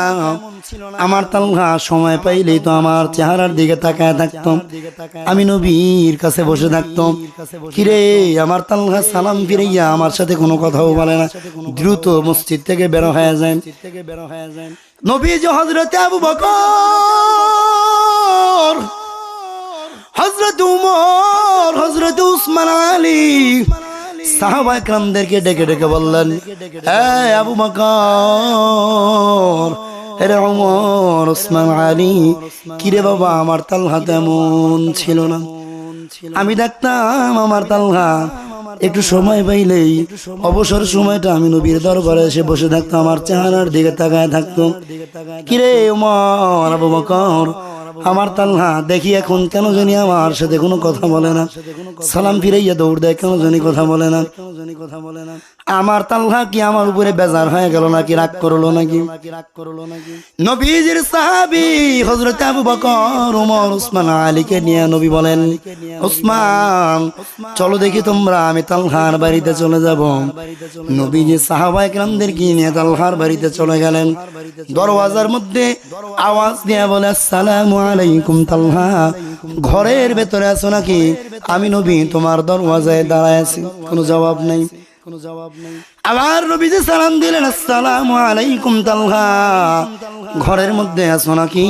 আমার তালহা সময় পাইলেই তো আমার চেহারার দিকে তাকায় থাকতো, আমি নবীর কাছে বসে থাকতাম। কিরে আমার তালহা সালাম ফিরাইয়া আমার সাথে কোনো কথাও বলে না, দ্রুত মসজিদ থেকে বের হয়ে যায়। নবীজি হযরতে আবু বকর, হযরত উমর, হযরত উসমান, আলী সাহাবায়ে কেরামদেরকে ডেকে ডেকে বললেন, হে আবু বকর, হে উমর, উসমান, আলী, কিরে বাবা আমার তালহা তেমন ছিল না। আমি দেখতাম আমার তালহা একটু সময় পাইলেই অবসর সময়টা আমি নবীর দরবারে এসে বসে থাকতাম, আমার চেহারার দিকে তাকায় থাকতো। কিরে উমর, আবু বকর, আমার তালহা দেখি এখন কেন জানি আমার সাথে কোনো কথা বলে না, সালাম ফিরাইয়া দৌড় দেয়, কেন জানি কথা বলে না। আমার তালহা কি আমার উপরে বেজার হয়ে গেল নাকি, রাগ করলো নাকি? নবীজির সাহাবী হযরত আবু বকর, উমর, উসমান, আলীকে নিয়ে নবী বলেন, উসমান চলো দেখি তোমরা, আমি তালহার বাড়িতে চলে যাব। নবীজি সাহাবায়ে কেরামদেরকে নিয়ে তালহার বাড়িতে চলে গেলেন। দরওয়াজার মধ্যে আওয়াজ দিয়ে বলে, আসসালামু আলাইকুম তালহা, ঘরের ভেতরে আছো নাকি? আমি নবী তোমার দরওয়াজায় দাঁড়ায় আছি। কোনো জবাব নাই। আবার নবীজি সালাম দিলেন, আসসালামু আলাইকুম তালহা, ঘরের মধ্যে আছো নাকি?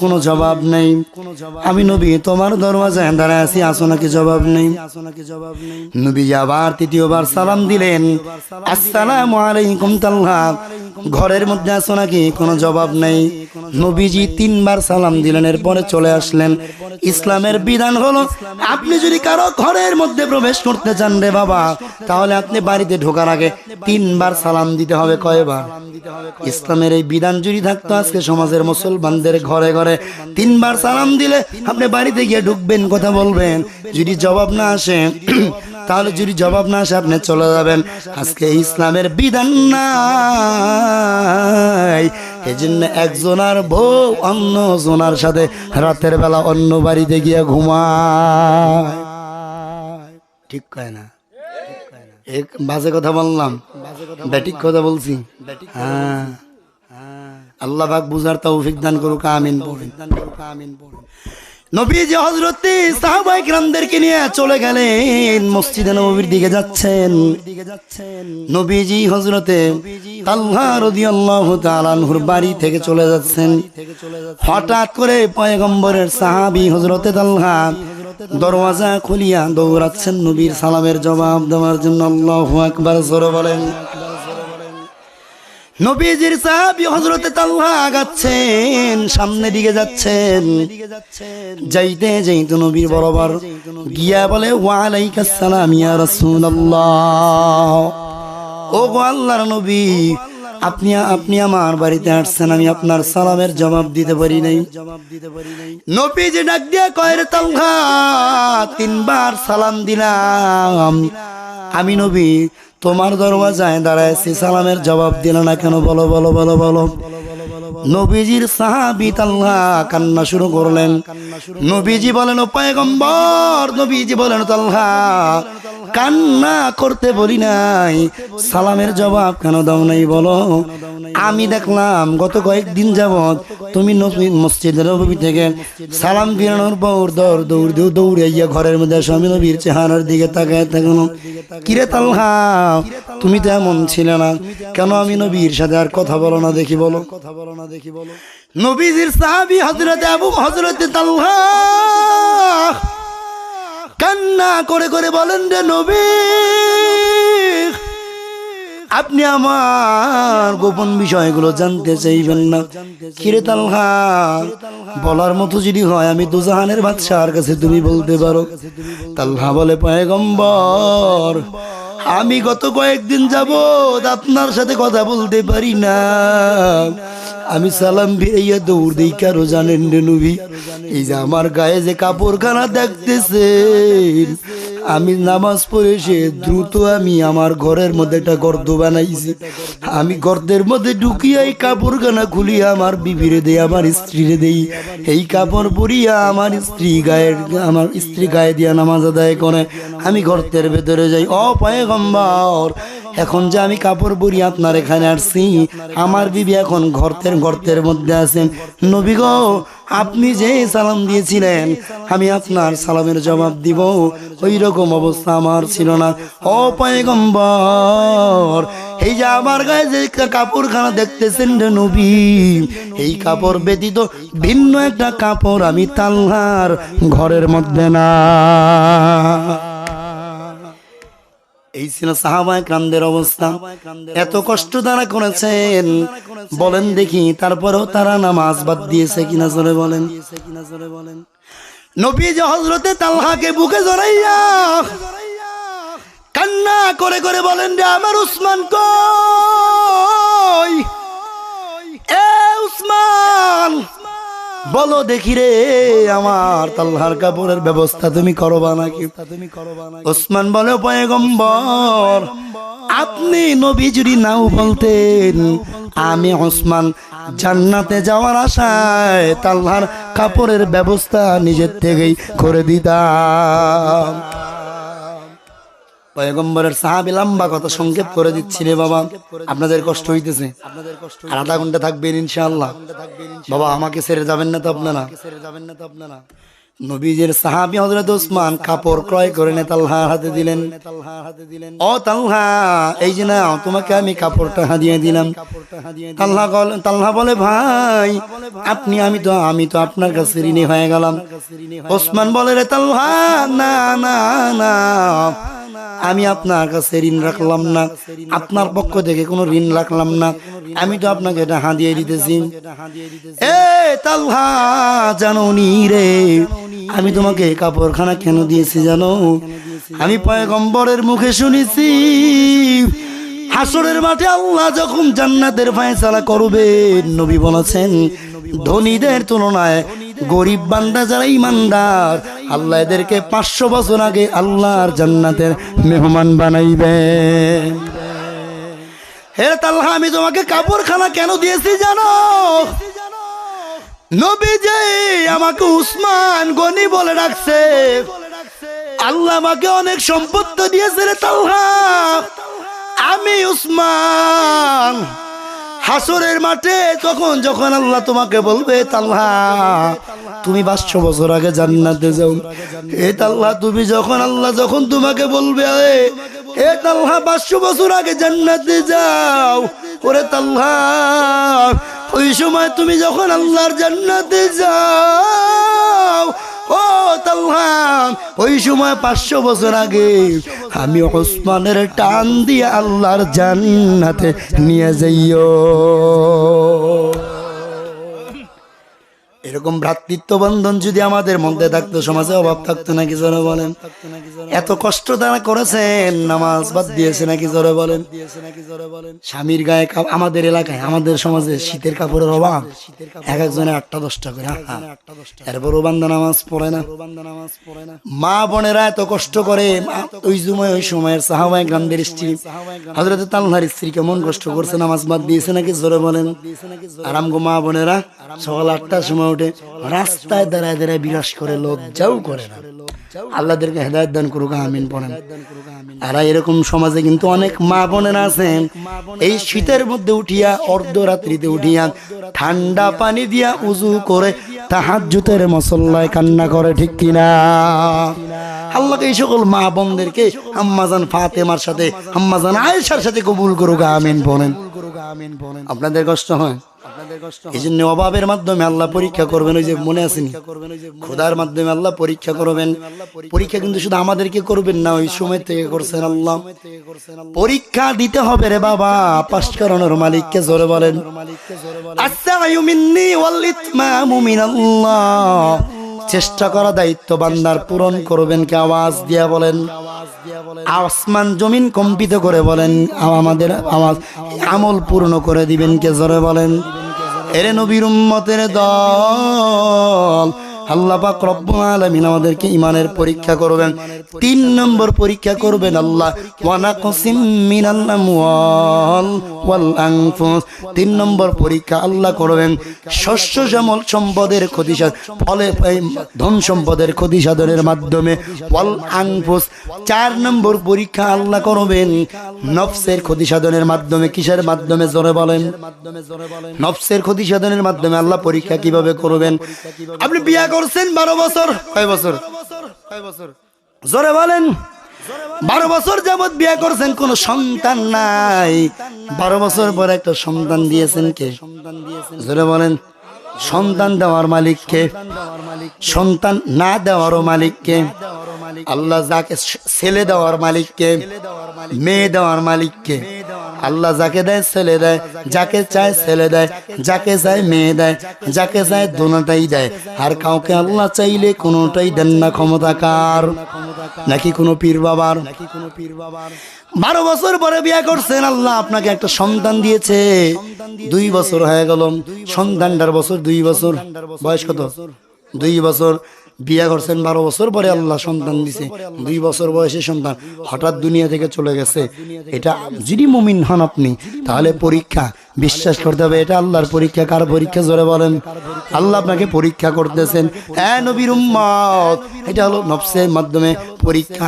কোনো জবাব নেই। আমি নবী তোমার দরওয়াজায় দাঁড়ায় আছি, আসো নাকি? জবাব নেই। নবীজি আবার তৃতীয়বার সালাম দিলেন, আসসালামু আলাইকুম তালহা, ঘরের মধ্যে আছো নাকি? কোনো জবাব নেই। নবীজি 3 বার সালাম দিলেন, এরপরে চলে আসলেন। ইসলামের বিধান হলো, আপনি যদি কারো ঘরের মধ্যে প্রবেশ করতে চান রে বাবা, তাহলে আপনি বাড়িতে ঢোকার আগে 3 বার সালাম দিতে হবে। কয়বার? ইসলামের এই বিধান যদি থাকতো আজকে সমাজের মুসলমানদের ঘরে ঘরে 3 বার সালাম দিলে আপনি বাড়িতে গিয়ে ঢুকবেন, কথা বলবেন, যদি জবাব না আসে তাহলে আপনি চলে যাবেন। আজকে ইসলামের বিধান নাই, এই জন্য একজনের বউ অন্য জনার সাথে রাতের বেলা অন্য বাড়িতে গিয়ে ঘুমায়। ঠিক কয় না? এক বাজে কথা বললাম, ব্যাটিক কথা বলছি। হ্যাঁ, আল্লাহ পাক বুঝার তৌফিক দান করুক, আমিন পড়েন। নবীজি হযরতে সাহাবায়ে কিরামদেরকে নিয়ে চলে গেলেন, মসজিদে নববীর দিকে যাচ্ছেন। নবীজি হযরতে তালহা রাদিয়াল্লাহু তাআলা আনহুর বাড়ি থেকে চলে যাচ্ছেন। হঠাৎ করে পয়গম্বরের সাহাবী হযরতে তালহা দরওয়াজা খুলিয়া দৌড়াচ্ছেন নবীর সালামের জবাব দেওয়ার জন্য। আল্লাহু আকবার, জোরে বলেন। নবীজির সাহাবী হযরতে তালহা আগাচ্ছেন, সামনে দিকে যাচ্ছেন। যাইতে যাইতে নবীর বরাবর গিয়া বলে, ওয়া আলাইকাস সালাম ইয়া রাসূলুল্লাহ। ও গো আল্লাহর নবী, আপনি আমার বাড়িতে আসছেন, আমি আপনার সালামের জবাব দিতে পারি নাই। নবীজি ডাক দিয়া কয়, রে তালহা, 3 বার সালাম দিলাম, আমি নবী তোমার দরওয়াজায় দাঁড়াইছি, সালামের জবাব দিল না কেন? বলো বলো বলো বলো। নবীজির সাহাবী তালহা কান্না শুরু করলেন। নবীজি বলেন, ও পয়গম্বর, নবীজি বলেন, তালহা কান্না করতে বলি নাই, সালামের জবাব কেন দাও নাই বলো? আমি দেখলাম গত কয়েকদিন যাবত তুমি মসজিদের নববী থেকে সালাম ফিরানোর পর দৌড়ে ইয়া ঘরের মধ্যে স্বামী নবীর চেহারার দিকে তাকায় থাকো। কিরে তালহা, তুমি তো এমন ছিলে না, কেন আমি নবীর সাথে আর কথা বলো না দেখি বলো? নবীজির সাহাবী হযরতে তালহা কান্না করে করে বলেন, রে নবী, আপনি আমার গোপন বিষয়গুলো জানতে চাইবেন না? কিরে তালহা, বলার মতো যদি হয় আমি দুজাহানের বাদশার কাছে তুমি বলতে পারো। তালহা বলে, পয়গম্বর, আমি গত কয়েকদিন যাবত আপনার সাথে কথা বলতে পারি না। আমি সালাম ফিরাইয়া দৌড় দিই, কারো জানেন রে নবী, এই যে আমার গায়ে যে কাপড়খানা দেখতেছেন, আমি নামাজ পড়ে সে দ্রুত আমি আমার ঘরের মধ্যে একটা গর্ত বানাইছি, আমি গর্তের মধ্যে ঢুকিয়া এই কাপড়খানা খুলিয়া আমার বিবিরে দেই, আমার স্ত্রীরে দেই। এই কাপড় পরিয়া আমার স্ত্রী গায়ে দিয়া নামাজ আদায় করে আমি গর্তের ভেতরে যাই। ও পয়গম্বর, এখন যে আমি কাপড় পরি আপনার এখানে আসছি, আমার বিবি এখন গর্তের মধ্যে আছেন। নবী গো, আপনি যে সালাম দিয়েছিলেন আমি আপনার সালামের জবাব দিব, ওই রকম অবস্থা আমার ছিল না। ও পয়গম্বর, এই যে আমার গায়ে যে কাপড়খানা দেখতেছেন রে নবী, এই কাপড় ব্যতীত ভিন্ন একটা কাপড় আমি তালহার ঘরের মধ্যে না। এই ছিল সাহাবায়ে কেরামদের অবস্থা। এত কষ্ট তারা করেছেন, বলেন দেখি, তারপরেও তারা নামাজ বাদ দিয়েছে কিনা? জোরে বলেন। নবীজি হযরতে তালহাকে বুকে জড়াইয়া কান্না করে করে বলেন, রে আমার উসমান কই? এ উসমান, বলো দেখি রে, আমার তালহার কাপড়ের ব্যবস্থা তুমি করবা নাকি? ওসমান বলে, পয়গম্বর, আপনি নবী যদি নাও বলতেন, আমি ওসমান জান্নাতে যাওয়ার আশায় তালহার কাপড়ের ব্যবস্থা নিজের থেকেই করে দিতাম। পয়গম্বরের সাহাবী লম্বা কথা সংক্ষেপ করে দিচ্ছি রে বাবা, আপনাদের কষ্ট হইতেছে, আর আধা ঘন্টা থাকবেন ইনশাআল্লাহ। বাবা আমাকে ছেড়ে যাবেন না তো আপনারা? নবীজির সাহাবী হযরত ওসমান কাপড় ক্রয় করে তালহার হাতে দিলেন। ও তালহা, এই যে নাও, তোমাকে আমি কাপড়টা হাদিয়ে দিলাম। তালহা বলে, ভাই আপনি, আমি তো আপনার কাছে ঋণী হয়ে গেলাম। ওসমান বলে, রে তালহা, না না না, আমি আপনার কাছে ঋণ রাখলাম না, আপনার পক্ষ থেকে কোনো ঋণ রাখলাম না, আমি তো আপনাকে এটা হাদিয়ে দিতেছি। এ তালহা, জানো নি রে, আমি তোমাকে কাপড়খানা কেন দিয়েছি জানো? আমি পয়গম্বরের মুখে শুনেছি, হাসরের মাঠে আল্লাহ যখন জান্নাতের ফয়সালা করবেন, নবী বলেছেন ধনীদের তুলনায় গরিব বান্দা যারা ইমানদার, আল্লাহ এদেরকে 500 বছর আগে আল্লাহর জান্নাতের মেহমান বানাইবে। হে তালহা, আমি তোমাকে কাপড়খানা কেন দিয়েছি জানো? নবীজি আমাকে উসমান গনি বলে ডাকছে, আল্লাহ আমাকে অনেক সম্পত্তি দিয়েছে রে তালহা, আমি উসমান হাসরের মাঠে যখন আল্লাহ তোমাকে বলবে তাল্লা তুমি 500 বছর আগে জান্নাতে যাও, এ তাল্লা তুমি যখন তোমাকে বলবে এ তাল্লা 500 বছর আগে জান্নাতে যাও, ওরে তাল্লা ওই সময় তুমি যখন আল্লাহর জান্নাতে যাও, ও তাল্লা ওই সময় 500 বছর আগে আমি ওসমানের টান দিয়ে আল্লাহর জান্নাতে নিয়ে যাইও। এরকম ভ্রাতৃত্ব বন্ধন যদি আমাদের মধ্যে থাকতো, সমাজে অভাব থাকতো নাকি জোরে বলেন? এত কষ্ট তারা করেছেন, নামাজ বাদ দিয়েছে নাকি জোরে বলেন? স্বামীর গায়ে আমাদের এলাকায় আমাদের সমাজে শীতের কাপড়ের অভাব, এক একজনে 8টা 10টা করে, এরপরও বান্দা নামাজ পড়ে না। মা বোনেরা এত কষ্ট করে, ওই সময়ের সাহাবায়ে কেরামদের স্ত্রী হযরত তালহার স্ত্রী কেমন কষ্ট করছে, নামাজ বাদ দিয়েছে নাকি জোরে বলেন? আর আমগো মা বোনেরা সকাল 8টার সময় উঠে রাস্তায় দাঁড়ায় দাঁড়ায় বিরাজ করে, লজ্জাও করে না। আল্লাহদেরকে হেদায়েত দান করুক, আমিন পড়েন। আর এরকম সমাজে কিন্তু অনেক মা বোনেরা আছেন, এই শীতের মধ্যে উঠিয়া অর্ধরাত্রিতে উঠিয়া ঠান্ডা পানি দিয়া উযু করে তাহাজ্জুদের মুসল্লায় কান্না করে, ঠিক কিনা? আল্লাহকে এই সকল মা বোনদেরকে আম্মাজান ফাতেমার সাথে, আম্মাজান আয়েশার সাথে কবুল করুক, আমিন বলেন। আপনাদের কষ্ট হয়, এই জন্য অভাবের মাধ্যমে আল্লাহ পরীক্ষা করবেন। ওই যে মনে আসেনি, খোদার মাধ্যমে আল্লাহ পরীক্ষা করবেন। পরীক্ষা কিন্তু শুধু আমাদেরকে করবেন না, ওই সময় থেকে করছেন আল্লাহ। পরীক্ষা দিতে হবে রে বাবা, পাস করানোর মালিককে জোরে বলেন। আস-সা'য়ু মিন্নি ওয়াল ইতমামু মিনাল্লাহ। চেষ্টা করা দায়িত্ব বান্দার, পূরণ করবেন কে? আওয়াজ দিয়া বলেন, আসমান জমিন কম্পিত করে বলেন, আমাদের আওয়াজ আমল পূর্ণ করে দিবেন কে? জোরে বলেন। এরে নবীর উম্মতের দল, আল্লাহ পাক রব্বুল আলামিন আমাদেরকে ইমানের পরীক্ষা করবেন। 3 নম্বর পরীক্ষা করবেন আল্লাহ, ওয়া নাকসিম মিনাল আমওয়াল ওয়াল আনফুস। 3 নম্বর পরীক্ষা আল্লাহ করবেন শস্য শ্যামল সম্পদের ক্ষতিসাধন, ফলে ধন সম্পদের ক্ষতিসাধনের মাধ্যমে, ওয়াল আনফুস। 4 নম্বর পরীক্ষা আল্লাহ করবেন নফসের ক্ষতিসাধনের মাধ্যমে। কিসের মাধ্যমে? জোরে বলেন। নফসের ক্ষতিসাধনের মাধ্যমে আল্লাহ পরীক্ষা কিভাবে করবেন? আপনি বিয়া করছেন 12 বছর, কয় বছর? জোরে বলেন। 12 বছর যাবত বিয়ে করছেন, কোনো সন্তান নাই। 12 বছর পরে একটা সন্তান দিয়েছেন কে? জোরে বলেন। সন্তান দেওয়ার মালিক কে? সন্তান না দেওয়ারও মালিক কে? আল্লাহ। যাকে ছেলে দেওয়ার মালিক কে? মেয়ে দেওয়ার মালিক কে? আল্লাহ যাকে দেয় ছেলে দেয়, যাকে চায় ছেলে দেয়, যাকে চায় মেয়ে দেয়, যাকে চায় দুটোটাই দেয়। আর কাউকে আল্লাহ চাইলে কোনোটাই দেন না। ক্ষমতা কার? নাকি কোনো পীর বাবার? 12 বছর পরে বিয়ে করছেন, আল্লাহ আপনাকে একটা সন্তান দিয়েছে। 2 বছর হয়ে গেল, সন্তানটার বছর 2 বছর, বয়স কত? 2 বছর। বিয়ে করছেন 12 বছর পরে আল্লাহ সন্তান দিছে। 2 বছর বয়সে সন্তান হঠাৎ দুনিয়া থেকে চলে গেছে। এটা যদি মুমিন হন আপনি, তাহলে পরীক্ষা, বিশ্বাস করতে হবে এটা আল্লাহর পরীক্ষা। কার পরীক্ষা? জোরে বলেন। আল্লাহ আপনাকে পরীক্ষা করতেছেন। নবীর উম্মত, এটা হলো নফসের মাধ্যমে পরীক্ষা।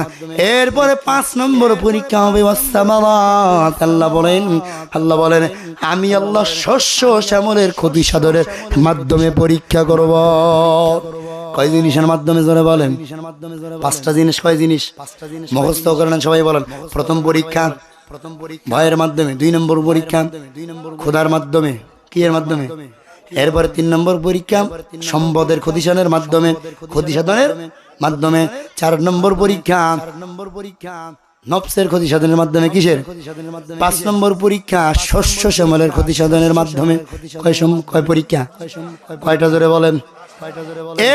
এরপরে 5 নম্বর পরীক্ষা হবে ওয়াস-সামাওয়াত। আল্লাহ বলেন আমি আল্লাহ শস্য শ্যামলের ক্ষতি সাধনের মাধ্যমে পরীক্ষা করব। কয় জিনিসের মাধ্যমে? জোরে বলেন। 5টা জিনিস। কয় জিনিস? মুখস্থ করেন সবাই বলেন। প্রথম পরীক্ষা ভয়ের মাধ্যমে, 2 নম্বর পরীক্ষা খোদার মাধ্যমে। কি এর মাধ্যমে? এরপরে 3 নম্বর পরীক্ষা সম্পদের ক্ষতিসাধনের মাধ্যমে, 4 নম্বর পরীক্ষা নফসের ক্ষতিসাধনের মাধ্যমে। কিসের? 5 নম্বর পরীক্ষা শস্য শ্যামলের ক্ষতিসাধনের মাধ্যমে। কয় পরীক্ষা? কয়টা? জোরে বলেন।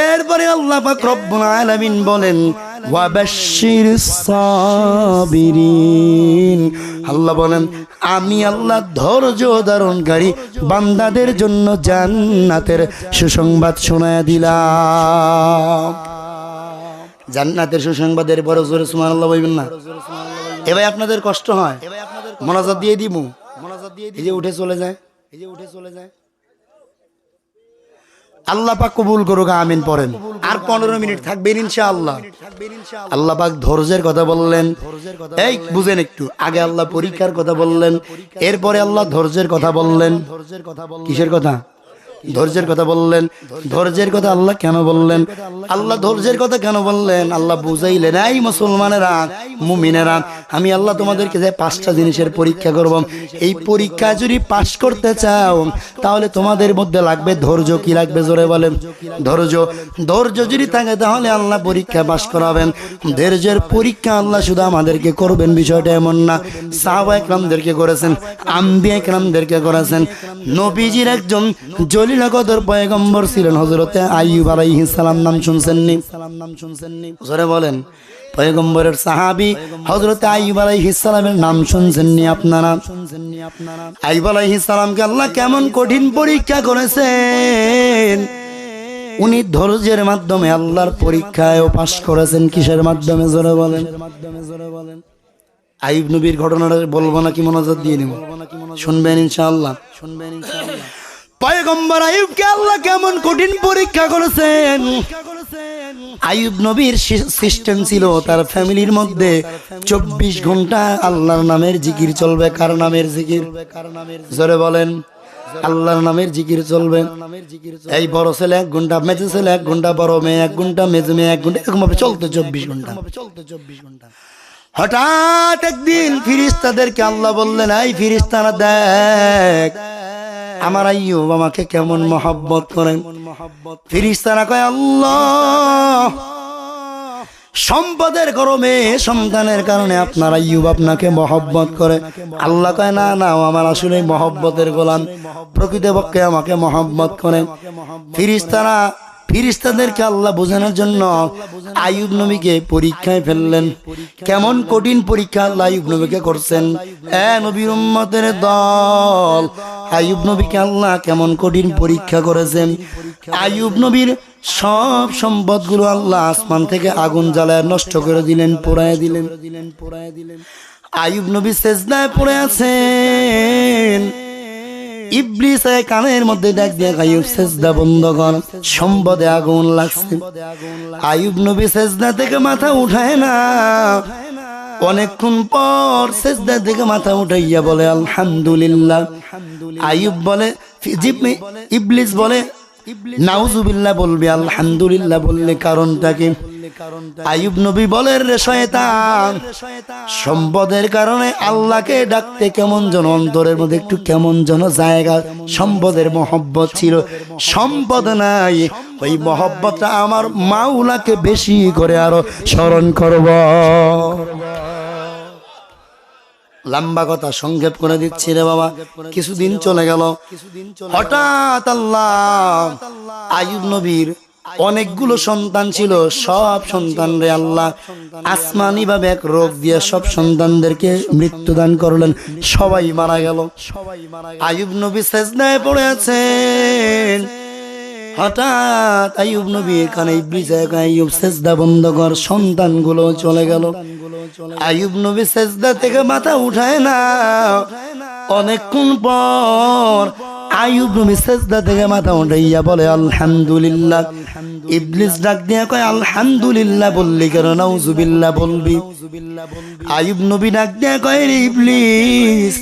এরপরে আল্লাহ পাক রব্বুল আলামিন বলেন ওয়া বাশশিরিস সাবিরিন। আল্লাহ বলেন আমি আল্লাহ ধৈর্য ধারণকারী বান্দাদের জন্য জান্নাতের সুসংবাদ শোনায়া দিলাম। জান্নাতের সুসংবাদের পরে জোরে সুবহানাল্লাহ বলবেন না? এবার আপনাদের কষ্ট হয়, মোনাজাত দিয়ে দিমু, এই যে উঠে চলে যায়। আল্লাহ পাক কবুল করুক, আমিন পড়েন। আর 15 মিনিট থাকবেন ইনশাআল্লাহ। আল্লাহ পাক ধৈর্যের কথা বললেন, এই বুঝেন একটু, আগে আল্লাহ পরীক্ষার কথা বললেন, এরপরে আল্লাহ ধৈর্যের কথা বললেন। কিসের কথা? ধৈর্যের কথা বললেন। ধৈর্যের কথা আল্লাহ কেন বললেন? আল্লাহ ধৈর্যের কথা কেন বললেন? আল্লাহ বুঝাইলেন, এই মুসলমানেরা, মুমিনেরা, আমি আল্লাহ তোমাদেরকে যে 5টা জিনিসের পরীক্ষা করব, এই পরীক্ষা যদি পাশ করতে চাও তাহলে তোমাদের মধ্যে লাগবে ধৈর্য। কি লাগবে জোরে বলেন? ধৈর্য। ধৈর্য যদি থাকে তাহলে আল্লাহ পরীক্ষা পাশ করাবেন। ধৈর্যের পরীক্ষা আল্লাহ শুধু আমাদেরকে করবেন বিষয়টা এমন না, সাহাবায়ে কেরামদেরকে করেছেন, আম্বিয়া কেরামদেরকে করেছেন। নবীজির একজন জলিল কদর পয়গম্বর ছিলেন হযরতে আইয়ুব আলাইহিস সালাম, নাম শুনছেননি? জোরে বলেন। পয়গম্বরের সাহাবী হযরতে আইয়ুব আলাইহিস সালামের নাম শুনছেননি আপনারা? আইয়ুব আলাইহিস সালামকে আল্লাহ কেমন কঠিন পরীক্ষা করেছেন। উনি ধৈর্যের মাধ্যমে আল্লাহর পরীক্ষায় পাশ করেছেন। কিসের মাধ্যমে জোরে বলেন? আইয়ুব নবীর ঘটনাটা বলবো নাকি মনোযোগ দিয়ে নেব? শুনবেন ইনশাআল্লাহ। পয়গম্বর আইয়ুবকে আল্লাহ কেমন কঠিন পরীক্ষা করেছেন। আইয়ুব নবীর সিস্টেম ছিল, তার ফ্যামিলির মধ্যে 24 ঘন্টা আল্লাহর নামের জিকির চলবে। কার নামের জিকির? জোরে বলেন। আল্লাহর নামের জিকির চলবে। এই বড় ছেলে 1 ঘন্টা, মেজো ছেলে 1 ঘন্টা, বড় মেয়ে 1 ঘন্টা, মেজো মেয়ে 1 ঘন্টা, এরকম ভাবে চলতে 24 ঘন্টা। হঠাৎ একদিন ফেরেশতাদেরকে আল্লাহ বললেন, এই ফেরেশতারা দেখ আমার আইয়ুব আমাকে কেমন মহব্বত করেন। ফেরেশতারা কয়, আল্লাহ সম্পদের গরমে সন্তানের কারণে আপনার আইয়ুব আপনাকে মহব্বত করে। আল্লাহ কয়, না না, আমার আসলে মহব্বতের গোলাম, প্রকৃতপক্ষে আমাকে মহব্বত করে। ফেরেশতাদেরকে আল্লাহ বোঝানোর জন্য আইয়ুব নবীকে পরীক্ষায় ফেললেন। কেমন কঠিন পরীক্ষা আল্লাহ আইয়ুব নবীকে করছেন। নবীর উম্মতের দল, আইয়ুব নবীকে আল্লাহ কেমন কঠিন পরীক্ষা করেছেন। আইয়ুব নবীর সব সম্পদগুলো আল্লাহ আসমান থেকে আগুন জ্বালায় নষ্ট করে দিলেন, পোড়ায় দিলেন। আইয়ুব নবী সেজদায় পড়ে আছেন। ইবলিস কানের মধ্যে ডাক দিয়ে, আইয়ুব সেজদা বন্ধ কর, সম্পদে আগুন লাগছে। আইয়ুব নবী সেজদা থেকে মাথা উঠায় না। অনেকক্ষণ পর সেজদা থেকে মাথা উঠাইয়া বলে আলহামদুলিল্লাহ। আইয়ুব বলে, ইবলিস বলে নাউজুবিল্লাহ বলবি, আলহামদুলিল্লাহ বললে কারণটা কি? আইয়ুব নবী বলেন, রে শয়তান, সম্পদের কারণে আল্লাহকে ডাকতে কেমন যেন অন্তরের মধ্যে একটু কেমন যেন জায়গা, সম্পদের মহব্বত ছিল। সম্পদ নাই, ওই মহব্বতটা আমার মাওলাকে বেশি করে আরো স্মরণ করব। লম্বা কথা সংক্ষেপ করে দিচ্ছি রে বাবা। কিছুদিন চলে গেল, হঠাৎ আল্লাহ আইয়ুব নবীর অনেকগুলো সন্তান ছিল, সব সন্তানরে আল্লাহ আসমানি ভাবে এক রোগ দিয়ে সব সন্তানদেরকে মৃত্যুদান করলেন। সবাই মারা গেল। আইয়ুব নবী সেজদায় পড়ে আছেন। হঠাৎ আইয়ুব নবী কানে ইবলিস আইয়ুব সেজদা বন্ধ কর, সন্তানগুলো চলে গেল। আইয়ুব নবী সেজদা থেকে মাথা উঠায় না। অনেকক্ষণ পর আইয়ুব নবী সেজদা থেকে মাথা উঠাইয়া বলে আলহামদুলিল্লাহ। ইবলিস ডাক দিয়া কয়, আলহামদুলিল্লাহ বললি কেন? নাউজুবিল্লাহ বলবি। আইয়ুব নবী ডাক দিয়া কয়, রে ইবলিস,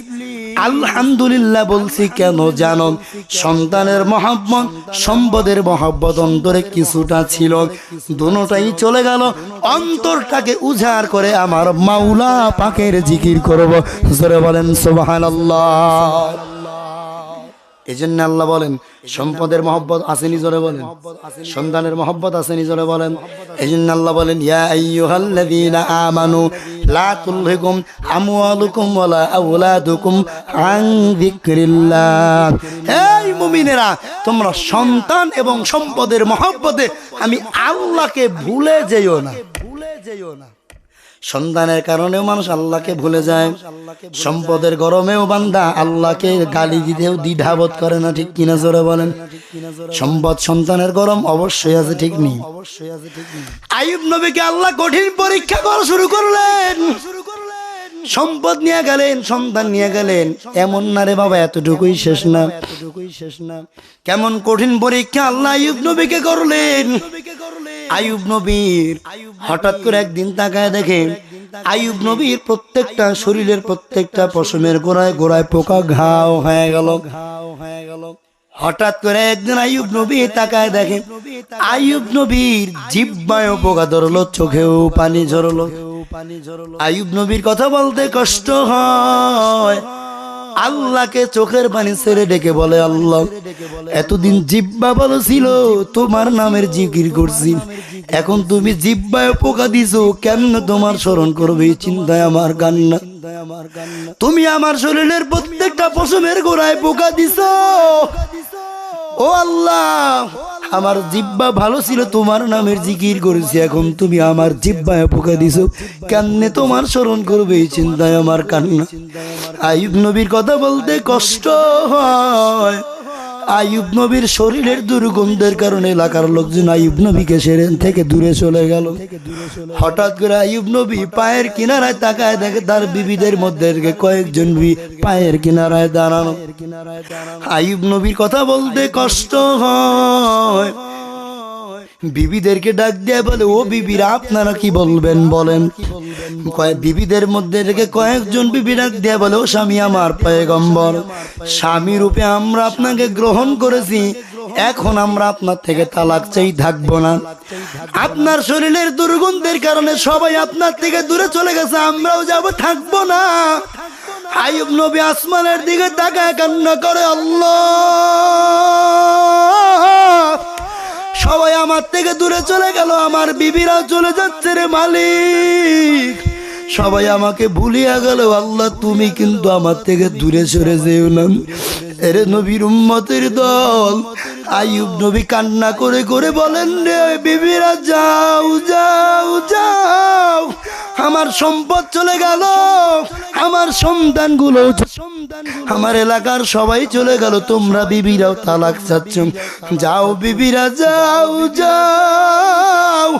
আলহামদুলিল্লাহ বলছি কেন জানো? সন্তানের মহব্বত, সম্পদের মহব্বত অন্তরে কিছুটা ছিল, দুটোটাই চলে গেল। অন্তরটাকে উজাড় করে আমার মাওলা পাকের জিকির করব। জোরে বলেন সুবহানাল্লাহ। এজন্য আল্লাহ বলেন, সম্পদের মহব্বত আসেনি, জোরে বলেন। সন্তানের মহব্বত আসেনি, জোরে বলেন। এজন্য আল্লাহ বলেন, ইয়া আইয়ুহাল্লাযীনা আমানু লা তুলহিকুম আমওয়ালুকুম ওয়ালা আওলাদুকুম আন যিকরিল্লাহ। এই মুমিনেরা, তোমরা সন্তান এবং সম্পদের মহব্বতে আমি আল্লাহকে ভুলে যেও না। সন্তানের কারণেও মানুষ আল্লাহকে ভুলে যায়। সম্পদের গরমেও বান্দা আল্লাহকে গালি দিতেও দ্বিধাবোধ করে না, ঠিক কিনা জোরে বলেন। সম্পদ সন্তানের গরম অবশ্যই আছে, ঠিক নেই? আইয়ুব নবীকে আল্লাহ কঠিন পরীক্ষা করা শুরু করলেন। সম্পদ নিয়ে গেলেন, সন্তান নিয়ে গেলেন, এমন না রে বাবা, এতটুকুই শেষ না। কেমন কঠিন পরীক্ষা আল্লাহ আইয়ুব নবীকে করলেন। আইয়ুব নবীর হঠাৎ করে একদিন তাকায় দেখে আইয়ুব নবীর প্রত্যেকটা শরীরের প্রত্যেকটা পশমের গোড়ায় গোড়ায় পোকা ঘাও হয়ে গেল। হঠাৎ করে একদিন আইয়ুব নবী তাকায় দেখে আইয়ুব নবীর জিহ্বায় পোকা ধরলো, চোখেও পানি ঝরলো। আইয়ুব নবীর কথা বলতে কষ্ট হয়, আল্লাহকে চোখের পানি ছেড়ে ডেকে বলে, আল্লাহ এতদিন জিহ্বা ভালো ছিল, তোমার নামের জিকির করছি, এখন তুমি জিহ্বায় পোকা দিছো, কেমন তোমার স্মরণ করবে এই চিন্তায় আমার কান্না। তুমি আমার শরীরের প্রত্যেকটা পশমের গোড়ায় পোকা দিছো, ও আল্লাহ আমার জিহ্বা ভালো ছিল, তোমার নামের জিকির করেছি, এখন তুমি আমার জিহ্বায় পোকা দিছো, কেমনে তোমার স্মরণ করবে এই চিন্তায় আমার কান্না। আইয়ুব নবীর কথা বলতে কষ্ট হয়। আইয়ুব নবীর শরীরের দুর্গন্ধের কারণে এলাকার লোকজন আইয়ুব নবীকে সেরেন থেকে দূরে চলে গেল। হঠাৎ করে আইয়ুব নবী পায়ের কিনারায় তাকায় দেখে তার বিবিদের মধ্যে কয়েকজন পায়ের কিনারায় দাঁড়ানো। আইয়ুব নবীর কথা বলতে কষ্ট হয়, বিবিদেরকে ডাক দিয়ে বলে, ও বিবিরা আপনারা কি বলবেন বলেন। বিবিদের মধ্যে থেকে কয়েকজন বিবি ডাক দিয়ে বলে, ও স্বামী আমার পয়গম্বর, স্বামী রূপে আমরা আপনাকে গ্রহণ করেছি, এখন আমরা আপনার থেকে তালাক চাই, থাকবো না। আপনার শরীরের দুর্গন্ধের কারণে সবাই আপনার থেকে দূরে চলে গেছে, আমরাও যাব, থাকবো না। আইয়ুব নবী আসমানের দিকে তাকায় কান্না করে, আল্লাহ সবাই আমার থেকে দূরে চলে গেল, আমার বিবিরাও চলে যাচ্ছে রে মালিক, সবাই আমাকে ভুলিয়া গেল, আল্লাহ তুমি কিন্তু আমার থেকে দূরে সরে যেও না। এরে নবীর উম্মতের দল, আইয়ুব নবী কান্না করে করে বলেন, রে বিবিরা যাও যাও যাও, আমার সম্পদ চলে গেল, আমার সন্তানগুলো, আমার এলাকার সবাই চলে গেল, তোমরা বিবিরাও তালাক চাচ্ছ, যাও বিবিরা যাও যাও।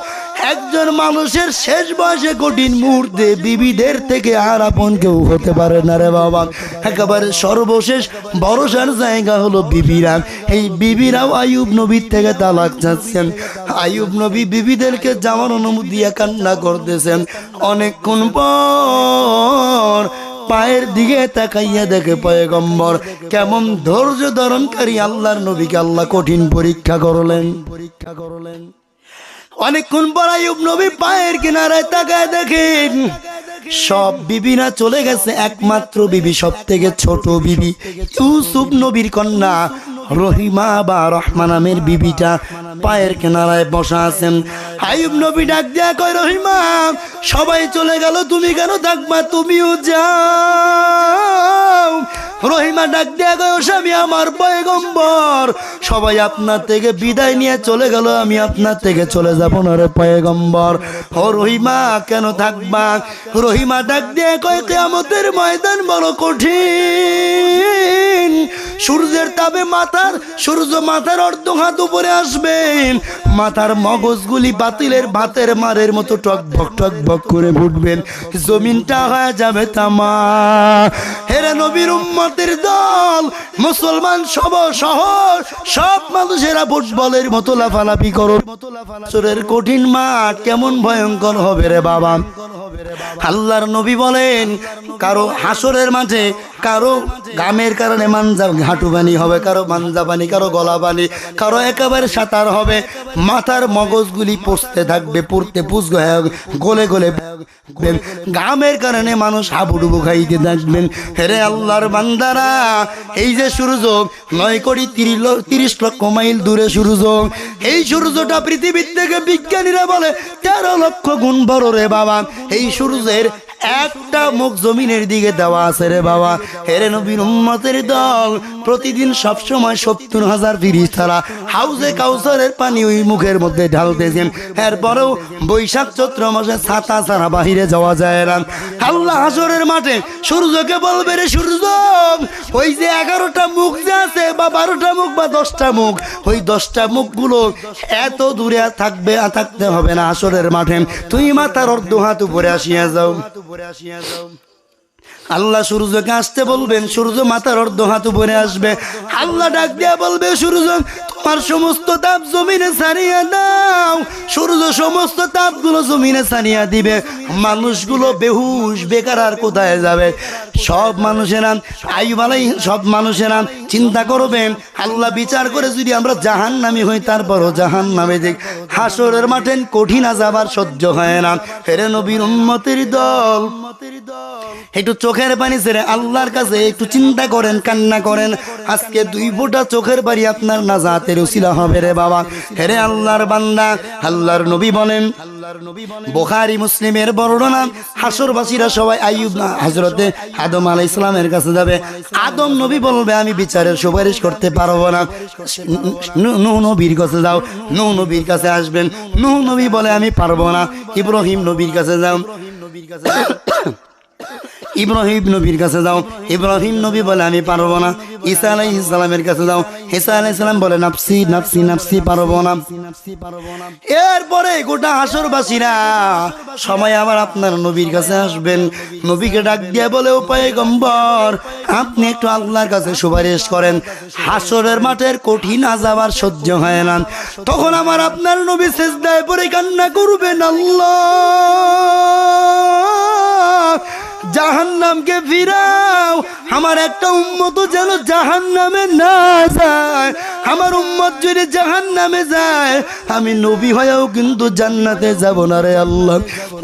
একজন মানুষের শেষ বয়সে কঠিন মুহূর্তে বিবিদের থেকে আর আপন কেউ হতে পারে না রে বাবা, একেবারে সর্বশেষ ভরসার জায়গা হলো বিবিরা। এই বিবিরাও আইয়ুব নবীর থেকে তালাক চাচ্ছেন। আইয়ুব নবী বিবিদেরকে যাওয়ার অনুমতি দিয়ে কান্না করতেছেন। অনেকক্ষণ পর পায়ের দিকে তাকাইয়া দেখে পয়গম্বর কেমন ধৈর্য ধারণকারী আল্লাহর নবীকে আল্লাহ কঠিন পরীক্ষা করলেন। অনেকক্ষণ পর আইয়ুব নবী পায়ের কিনারায় তাকায় দেখেন সব বিবিরা চলে গেছে, একমাত্র বিবি, সব থেকে ছোট বিবি ইউসুফ নবীর কন্যা রহিমা বা রহমা নামের বিবিটা পায়ের কিনারায় বসা আছেন। আইয়ুব নবী ডাক দেয়া কয়, রহিমা সবাই চলে গেল, তুমি কেন থাকবা, তুমিও যাও। রহিমা ডাক দেয়া কয়, ও স্বামী আমার পয়গম্বর, সবাই আপনার থেকে বিদায় নিয়ে চলে গেল, আমি আপনার থেকে চলে যাব না রে পয়গম্বর। ও রহিমা কেন থাকবা। রহিমা ডাক দেয়া কয়, কিয়ামতের ময়দান বড় কঠিন, সূর্যের তাপে সূর্য মাথার অর্ধ হাত উপরে আসবে, মাথার মগজগুলি বাতিলের ভাতের মারের মতো টকবক টকবক করে ফুটবেন, জমিনটা হয়ে যাবে তামা। হেরে নবীর উম্মতের দল, মুসলমান শহর সব মানুষেরা ফুটবলের মতো লাফালাফি করো। চোরের কঠিন মাঠ কেমন ভয়ঙ্কর হবে রে বাবা। আল্লাহর নবী বলেন, কারো হাসরের মাঠে কারো গামের কারণে মানজা হাঁটু পানি হবে, কারো মানজা পানি, কারো গলা পানি, কারো একেবারে সাঁতার হবে, মাথার মগজগুলি পচতে থাকবে, পড়তে পুষ গলে গলে গামের কারণে মানুষ হাবুডুবু খাইতে থাকবেন। হেরে আল্লাহর বান্দারা, এই যে সূর্য 9,30 লক্ষ মাইল দূরে সূর্য, এই সূর্যটা পৃথিবীর থেকে বিজ্ঞানীরা বলে 13 লক্ষ গুণ বড় রে বাবা। এই সূর্যের একটা মুখ জমিনের দিকে দেওয়া আছে রে বাবা। হেরে নবীর উম্মতের দল, প্রতিদিন সবসময় 70,000 ফেরেশতারা হাউজে কাউসারের পানি ওই মুখের মধ্যে ঢালতেছেন। এরপরেও বৈশাখ চৈত্র মাসে ছাতা ছাড়া বাহিরে যাওয়া যায় না। আল্লাহ হাসরের মাঠে সূর্যকে বলবে, রে সূর্য, ওই যে 11টা মুখ যে আছে বা 12টা মুখ বা 10টা মুখ, ওই 10টা মুখগুলো এত দূরে থাকতে হবে না হাসরের মাঠে, তুই মাথার অর্ধ হাত উপরে আসিয়া যাও। আল্লাহ সূর্যকে আসতে বলবেন, সূর্য মাথার অর্ধ হাত উপরে আসবে। আল্লাহ ডাক দিয়া বলবে, সূর্য আমার সমস্ত তাপ জমিনে ছাড়িয়ে দাও। সূর্য সমস্ত তাপগুলো জমিনে ছাড়িয়ে দিবে, মানুষগুলো বেহুশ বেকার আর কোথায় যাবে? সব মানুষেরা আইয়ুব আলাইহিস সব মানুষেরা চিন্তা করবেন, আল্লাহ বিচার করে যদি আমরা জাহান্নামী হই, তারপরও জাহান্নামে দেখ হাসরের মাঠে কঠিন আযাব আর সহ্য হয় না। হেরে নবীর উম্মতের দল, একটু চোখের পানি ছেড়ে আল্লাহর কাছে একটু চিন্তা করেন, কান্না করেন। আজকে 2 ফোঁটা চোখের পানি আপনার নাজাতের উসিলা হবে রে বাবা। হেরে আল্লাহর বান্দা, আল্লাহর নবী বলেন, বুখারী মুসলিমের বর্ণনা, হাসরবাসীরা সবাই আইয়ুব হযরতে আদম আলাইহিস সালামের কাছে যাবে। আদম নবী বলবে আমি বিচারের সুপারিশ করতে পারবো না। নূহ নবীর কাছে যাও, নূহ নবীর কাছে আসবেন। নূহ নবী বলে আমি পারবো না। ইব্রাহিম নবীর কাছে যাও, ইব্রাহিম নবীর কাছে যাও, ইব্রাহিম নবী বলে আমি পারবো না। ঈসা আলাইহিস সালামের কাছে যাও, ঈসা আলাইহিস সালাম বলে নাফসি নাফসি নাফসি, পারবো না। এরপরে গোটা হাসরবাসীরা সময় আবার আপনার নবীর কাছে আসবেন। নবীকে ডাক দিয়ে বলে ও পয়গম্বর, আপনি একটু আল্লাহর কাছে সুপারিশ করেন, হাসরের মাঠের কঠিন আযাব আর সহ্য হয় না। তখন আমার আপনার নবী সিজদায় পড়ে কান্না করবেন, আল্লাহ জাহান্নামকে ফিরাও, আমার একটা উম্মত যেন জাহান্নামে না যায়। আমার উম্মত যদি জাহান্নামে যায়, আমি নবী হয়েও কিন্তু জান্নাতে যাব না রে আল্লাহ।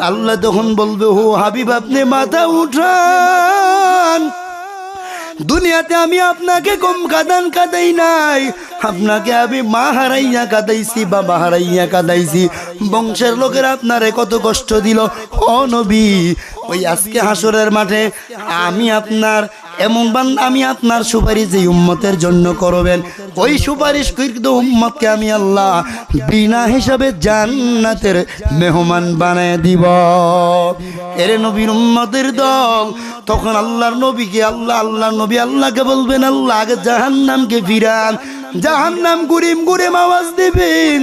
আল্লাহ তখন বলবে, ও হাবিব আপনি মাথা উঠান, দুনিয়াতে আমি আপনাকে কম কাদাই নাই, আপনাকে আমি মা হারাইয়া কাদাইছি, বাবা হারাইয়া কাদাইছি, বংশের লোকেরা আপনারে কত কষ্ট দিল। ও নবী, ওই আজকে হাসরের মাঠে আমি আপনার এমন আমি আপনার সুপারিশ যে উম্মতের জন্য করবেন, ওই সুপারিশ কৃত উম্মতকে আমি আল্লাহ বিনা হিসাবে জান্নাতের মেহমান বানায় দিব। এরে নবীর উম্মতের দল, তখন আল্লাহর নবীকে আল্লাহর নবী আল্লাহকে বলবেন, আল্লাহ আগে জাহান্নামকে ফিরান। জাহান্নাম গুরিম গুরিম আওয়াজ দিবেন,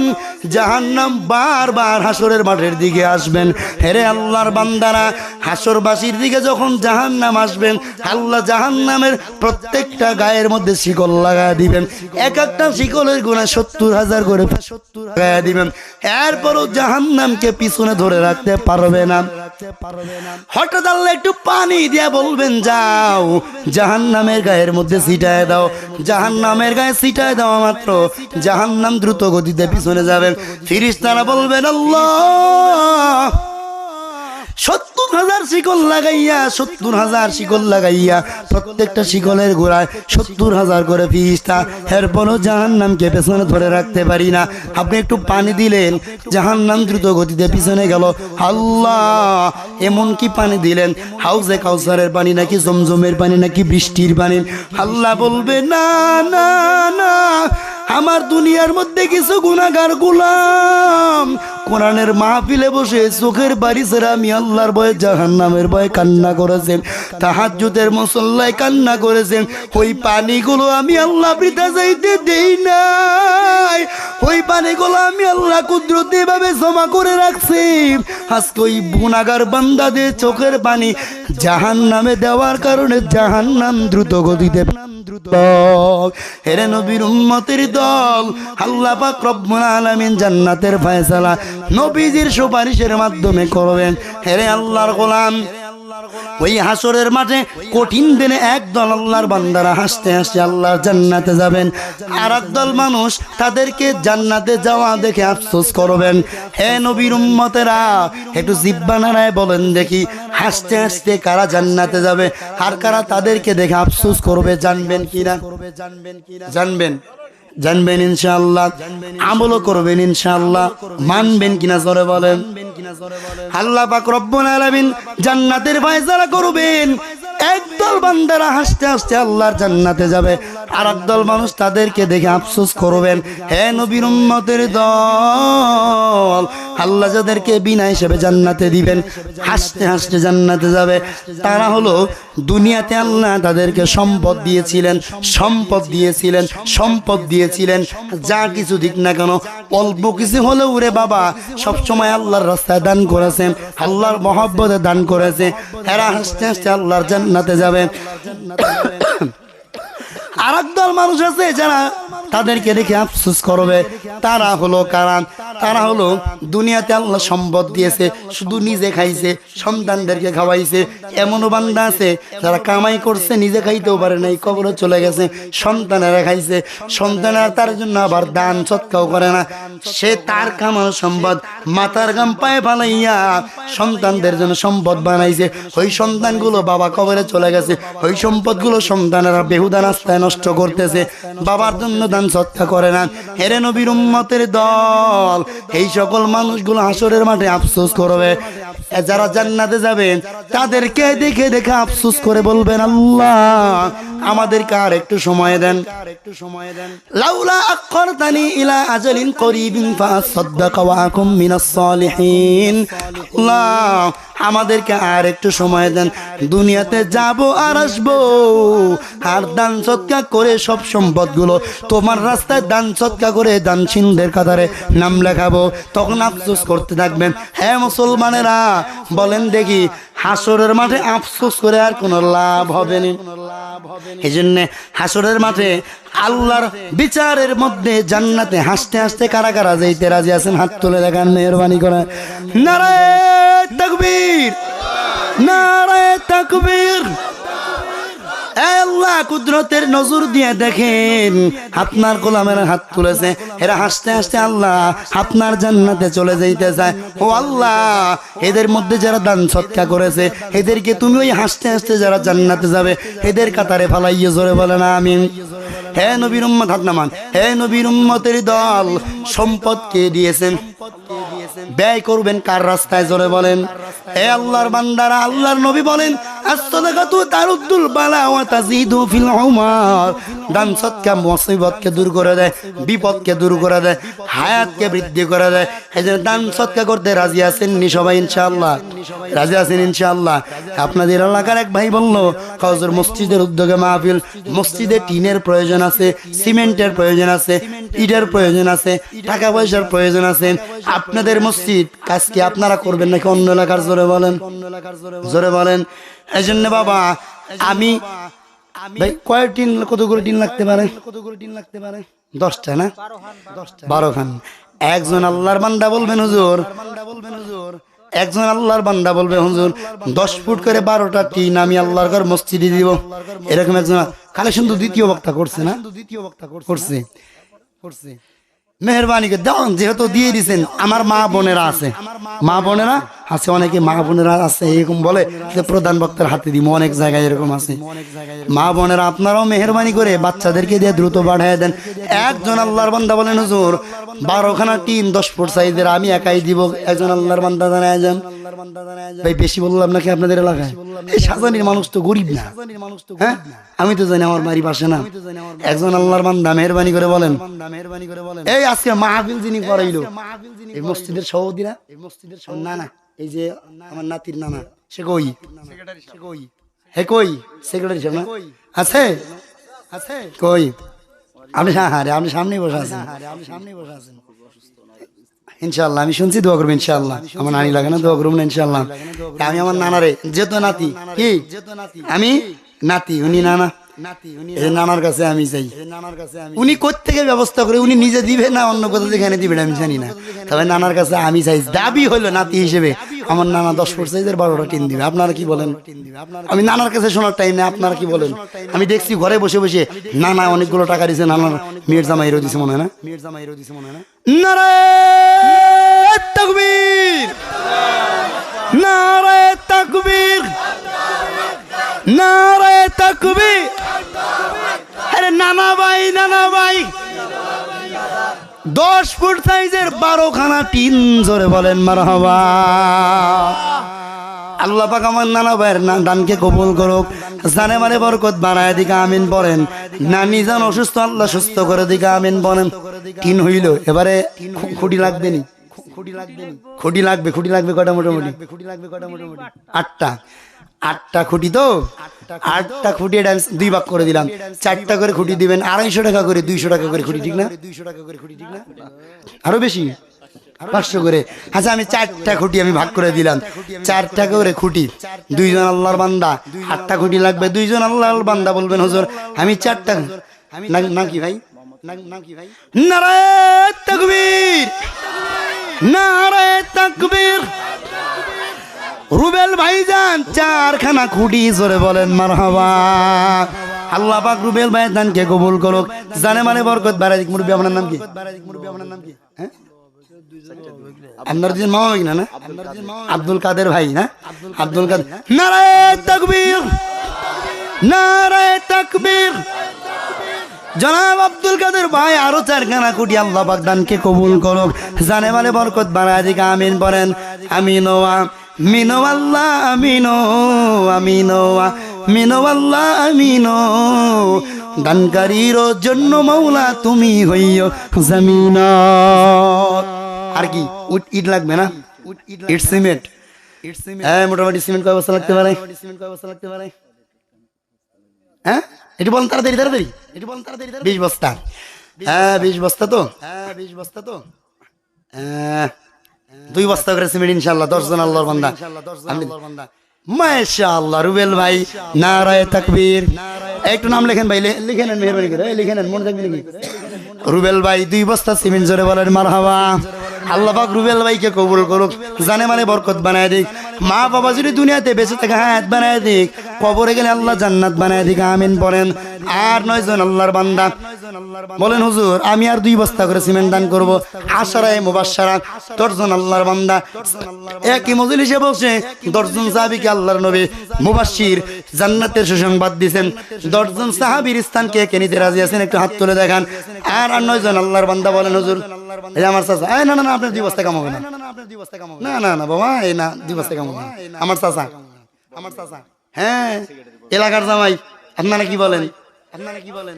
জাহান্নাম বারবার হাসরের মাঠের দিকে আসবেন। হেরে আল্লাহর বান্দারা, হাসরবাসীর দিকে যখন জাহান্নাম আসবেন, আল্লাহ জাহান্নামের প্রত্যেকটা গায়ের মধ্যে শিকল লাগায় দিবেন। এক একটা শিকলের গুণা 70,000 করে 70 লাগায় দিবেন। এরপরও জাহান্নামকে পিছনে ধরে রাখতে পারবে না। হঠাৎ আল্লাহ একটু পানি দিয়ে বলবেন, যাও জাহান্নামের গায়ের মধ্যে ছিটায় দাও। জাহান্নামের গায়ে ছিটায় দেওয়া মাত্র জাহান্নাম দ্রুত গতিতে পিছনে যাবেন। ফেরেশতারা বলবেন, আল্লাহ 70,000 শিকল লাগাইয়া 70,000 শিকল লাগাইয়া প্রত্যেকটা শিকলের গোড়ায় 70,000 করে ফেরেশতা, এরপরও জাহান্নামকে পেছনে ধরে রাখতে পারি না। আপনি একটু পানি দিলেন, জাহান্নাম দ্রুত গতিতে পিছনে গেল। আল্লাহ এমন কি পানি দিলেন? হাউজে কাউসারের পানি নাকি জমজমের পানি নাকি বৃষ্টির পানি? আল্লাহ বলবে, না না না, আমার দুনিয়ার মধ্যে কিছু গুনাহগার গোলাম কোরআনের মাহফিলে বসে চোখের বাড়ি ছেড়ে আমি আল্লাহর ভয়ে জাহান্নামের ভয়ে কান্না করেছেন, তাহাজ্জুদের মুসল্লায় কান্না করেছেন। ওই পানিগুলো আমি আল্লাহ বৃথা যাইতে দেই নাই, ওই পানিগুলো আমি আল্লাহ কুদরতি ভাবে জমা করে রাখছি। আজকে ওই গুনাহগার বান্দাদের চোখের পানি জাহান্নামে দেওয়ার কারণে জাহান্নাম দ্রুত গতিতে হেরে নবীর উম্মতের দল, আল্লাহ পাক রব্বুল আলামিন জান্নাতের ফয়সালা নবীজির সুপারিশের মাধ্যমে করবেন। হেরে আল্লাহর গোলাম, ওই হাসরের মাঠে কঠিন দিনে একদল আল্লাহর বান্দারা হাসতে হাসতে আল্লাহর জান্নাতে যাবেন, আর একদল মানুষ তাদেরকে জান্নাতে যাওয়া দেখে আফসোস করবেন। হে নবীর উম্মতেরা, একটু জিহ্বা নাড়ায় বলেন দেখি, হাসতে হাসতে কারা জান্নাতে যাবে আর কারা তাদেরকে দেখে আফসোস করবে? জানবেন কিনা? জানবেন? জানবেন ইনশাআল্লাহ, আমলও করবেন ইনশাআল্লাহ, মানবেন কিনা জোরে বলেন। আল্লাহ পাক রব্বুল আলামিন জান্নাতের ফয়সালা করবেন। একদল বান্দারা হাসতে হাসতে আল্লাহর জান্নাতে যাবে, আর একদল মানুষ তাদেরকে দেখে আফসোস করবেন। হে নবীর উম্মতের দল, আল্লাহ যাদেরকে বিনা হিসেবে জান্নাতে দিবেন, হাসতে হাসতে জান্নাতে যাবে, তারা হলো দুনিয়াতে আল্লাহ তাদেরকে সম্পদ দিয়েছিলেন, সম্পদ দিয়েছিলেন, সম্পদ দিয়েছিলেন, যা কিছু দিক না কেন অল্প কিছু হলেও রে বাবা সবসময় আল্লাহর রাস্তায় দান করেছেন, আল্লাহর মহব্বতে দান করেছে। এরা হাসতে হাসতে আল্লাহর জান্নাতে যাবে। আর একদল মানুষ আছে যারা তাদেরকে দেখে আফসোস করবে। তারা হলো কারা? তারা হলো দুনিয়াতে আল্লাহ সম্পদ দিয়েছে, শুধু নিজে খাইছে, সন্তানদেরকে খাওয়াইছে। এমনও বান্দা আছে যারা কামাই করছে, নিজে খাইতেও পারে নাই, কবরে চলে গেছে, সন্তানেরা খাইছে। সন্তানেরা তার জন্য আবার দান সৎকাও করে না। সে তার কামানো সম্পদ মাথার গাম পায়ে ফালাইয়া সন্তানদের জন্য সম্পদ বানাইছে। ওই সন্তানগুলো বাবা কবরে চলে গেছে, ওই সম্পদগুলো সন্তানেরা বেহুদা রাস্তায় নষ্ট করতেছে, বাবার জন্য দান সৎকা করে না। হেরে নবীর উম্মতের দল, এই সকল মানুষগুলো হাসরের মাঠে আফসোস করবে। যারা জান্নাতে যাবেন তাদেরকে দেখে দেখে আফসোস করে বলবেন, আল্লাহ আমাদেরকে আর একটু সময় দেন, লাউলা আক্কারতানি ইলা আজালিন করিবিন ফাসাদদাকা ওয়া আকুম মিনাস সালিহিন। আল্লাহ আমাদেরকে আর একটু সময় দেন, দুনিয়াতে যাব আর আসবো, আর দান সৎকা করে সব সম্পদগুলো তোমার রাস্তায় দান সৎকা করে দানশীলদের কাতারে নাম লেখাবো। তখন আফসোস করতে থাকবেন। হ্যাঁ মুসলমানেরা, বলেন দেখি, হাসরের মাঠে আফসোস করে আর কোনো লাভ হবে না। এই জন্য হাসরের মাঠে আল্লাহর বিচারের মধ্যে জান্নাতে হাসতে হাসতে কারা কারা যাইতে রাজি আছেন? হাত তুলে দেখান, মেহরবানি করে। নারায়ে তাকবীর, নারায়ে তাকবীর। আল্লাহ কুদরতের নজর দিয়ে দেখেন, আপনার গোলামেরা হাত তুলেছে, এরা হাসতে হাসতে আল্লাহ আপনার জান্নাতে চলে যাইতে চায়। ও আল্লাহ, এদের মধ্যে যারা দান সৎকা করেছে এদেরকে তুমি ওই হাসতে হাসতে যারা জান্নাতে যাবে এদের কাতারে ফালাইয়ে, জোরে বলেন আমিন। হে নবীর উম্মত, হাত নামান। হে নবীর উম্মতের দল, সম্পদ কে দিয়েছেন? ব্যয় করবেন কার রাস্তায়? জোরে বলেন। হে আল্লাহর বান্দারা, আল্লাহর নবী বলেন, as-সাদাকাতু তারুদ্দুল বালা ওয়া তাজিদু ফিল উমার। দান সৎকা মুসিবতকে দূর করে দেয়, বিপদকে দূর করে দেয়, হায়াতকে বৃদ্ধি করে দেয়। এই জন্য দান সৎকা করতে রাজি আছেন নি সবাই? ইনশাআল্লাহ রাজি আছেন ইনশাআল্লাহ। আপনাদের এলাকার এক ভাই বলল, হুজুর মসজিদের উদ্যোগে মাহফিল, মসজিদে টিনের প্রয়োজন আছে, সিমেন্টের প্রয়োজন আছে, ইটের প্রয়োজন আছে, টাকা পয়সার প্রয়োজন আছে। আপনাদের মসজিদ কাজ কি আপনারা করবেন নাকি অন্য এলাকার? জোরে বলেন, জোরে বলেন। এই জন্য বাবা, আমি ভাই কয় টিন, কত করে টিন লাগতে পারে? 10টা না 12 খান। একজন আল্লাহর বান্দা বলবেন, হুজুর, একজন আল্লাহর বান্দা বলবে, হুজুর 10 ফুট করে 12টা টিন আমি আল্লাহর ঘর মসজিদে দিব। এরকম একজন কালেকশন তো দ্বিতীয় বক্তা করছে না? করছে। মেহরবানি করে দেন, যেহেতু দিয়ে দিচ্ছেন। আমার মা বোনেরা আছে, মা বোনেরা আছে, অনেকে মা বোনেরা আছে এরকম বলে যে প্রধান বক্তার হাতে দিব, অনেক জায়গায় এরকম আছে। মা বোনেরা আপনারাও মেহরবানি করে বাচ্চাদেরকে দিয়ে দ্রুত বাড়ায় দেন। একজন আল্লাহর বান্দা বলেন, হুজুর 12খানা টিন 10 ফুট সাইজের আমি একাই দিব। একজন আল্লাহর বান্দা জানায় যান। ভাই বেশি বললাম নাকি আপনাদের এলাকায়? এই সাজানির মানুষ তো গরিব না, হ্যাঁ আমি তো জানি, আমার বাড়ি পাশে না। একজন আল্লাহর বান্দা মেহরবানি করে বলেন, এই আজকে মাহফিল যিনি করাইলো এই মসজিদের সভাপতি না? না না, এই যে আমার নাতির নানা, সে কই? হে কই? সেক্রেটারি সাহেব না আছে? আছে কই? আপনি? হ্যাঁ রে, আপনি সামনেই বসে আছেন। ইনশাআল্লাহ আমি শুনছি, দোয়া করবেন ইনশাআল্লাহ। আমার নানি লাগে না, দোয়া করবেন না ইনশাআল্লাহ। আমি আমার নানারে, যেহেতু নাতি, কি আমি নাতি, উনি নানা, নানার কাছে আমি চাই। উনি কোত্থেকে ব্যবস্থা করে, উনি নিজে দিবে না অন্য কোথা যেখানে দিবে আমি জানি না, তবে নানার কাছে আমি চাই। দাবি হলো নাতি হিসেবে আমার নানা 10 ফুট সাইজের 12টা টিন দিবে। আপনারা কি বলেন? আমি নানার কাছে শোনার টাইম নেই, আপনারা কি বলেন? আমি দেখছি ঘরে বসে বসে নানা অনেকগুলো টাকা দিছে, নানার মেয়ের জামাইরও দিছে মনে হয় না? নারায়ে তাকবীর, নারায়ে তাকবীর, নারায়ে তাকবীর। আরে নানা ভাই, নানা ভাই, 10 ফুট সাইজের 12খানা টিন, জোরে বলেন মারহাবা। আল্লাহ পাক আমার নানা ভাইয়ের দানকে কবুল করুক, জানে মানে বরকত বাড়ায় দিকে আমিন বলেন। নানি যান অসুস্থ, আল্লাহ সুস্থ করে দিকে আমিন বলেন। টিন হইল, এবারে খুঁটি লাগবে নি? খুঁটি লাগবে, খুঁটি লাগবে কটা? মোটামুটি 8টা খুঁটি। তো 8টা খুঁটি এটা 2 ভাগ করে দিলাম, 4টা করে খুঁটি দিবেন, 250 টাকা করে, 200 টাকা করে খুঁটি, ঠিক না? আরো বেশি, 500 করে। আচ্ছা আমি 4টা খুঁটি আমি ভাগ করে দিলাম, 4টা করে খুঁটি। 2 জন আল্লাহর বান্দা, 8টা খুঁটি লাগবে। 2 জন আল্লাহর বান্দা বলবেন, হুজুর আমি 4টা নাকি ভাই নাম কি ভাই? নারায়ে তাকবীর, নারায়ে তাকবীর। রুবেল ভাইজান চারখানা খুঁটি জোরে বলেন মারহাবা। আল্লাহ পাক রুবেল ভাইয়ের দানকে কবুল করুক, জানে মানে বরকত বাড়াই দিক। মুরব্বি আপনার নাম কি? হ্যাঁ, আপনার যে মামা ভাই না, আব্দুল কাদের ভাই না? আব্দুল কাদের। নারায়ে তাকবীর, নারায়ে তাকবীর। জনাব আব্দুল কাদের ভাই আরো চারখানা কোটি আল্লাহ পাক দানকে কবুল করুক, জানে মানে বরকত বাড়ায় দিক। আমিন বলেন। আমিনো আমিনো আল্লাহ আমিনো, আমিনো আমিনো আল্লাহ আমিনো। দানকারীর জন্য মাওলা তুমি হইও জামিন। আর কি ইট লাগবে না? ইট সিমেন্ট। হ্যাঁ, মোটামুটি সিমেন্ট কয় বস্তা লাগতে পারে? হ্যাঁ, এটি বলেন তাড়াতাড়ি তাড়াতাড়ি, এটি বলেন তাড়াতাড়ি। 20 বস্তা। হ্যাঁ 20 বস্তা তো, হ্যাঁ 20 বস্তা তো। 2 বস্তা করে সিমেন্ট ইনশাআল্লাহ। 10 জন আল্লাহর বান্দা। মাশাআল্লাহ। রুবেল ভাই নারায়ে তাকবীর। একটু নাম লেখেন ভাই, লিখে নেন মেহেরবানি করে, লিখে নেন, মনে থাকবে নাকি? রুবেল ভাই 2 বস্তা সিমেন্ট জোরে বলেন মারহাবা। আল্লাহ পাক রুবেল ভাইকে কবুল করুক, জানে মানে বরকত বানায় দিক। মা বাবা যদি দুনিয়াতে বেঁচে থাকে হায়াত বানায় দিক, কবরে গেলে আল্লাহ জান্নাত বানায় দিক। আমিন বলেন। আর 9 জন আল্লাহর বান্দা বলেন হুজুর আমি আর 2 বস্তা করে সিমেন্ট দান করব। আশারায়ে মুবাশশারা 10 জন আল্লাহর বান্দা একই মজলিসে বসে 10 জন সাহাবীকে আল্লাহর নবী মুবাশশির জান্নাতের সুসংবাদ দিবেন। 10 জন সাহাবীর স্থানকে কে নিতে রাজি আছেন একটু হাত তুলে দেখান। আর 9 জন আল্লাহর বান্দা বলেন হুজুর এই আমার চাচা। এই না না না, আপনার 2 বস্তা কাম হবে না। না না না বাবা, এই না 2 বস্তা কাম হবে না। আমার চাচা, আমার চাচা। হ্যাঁ, এলাকার জামাই। আপনারা কি বলেন? আপনারা কি বলেন?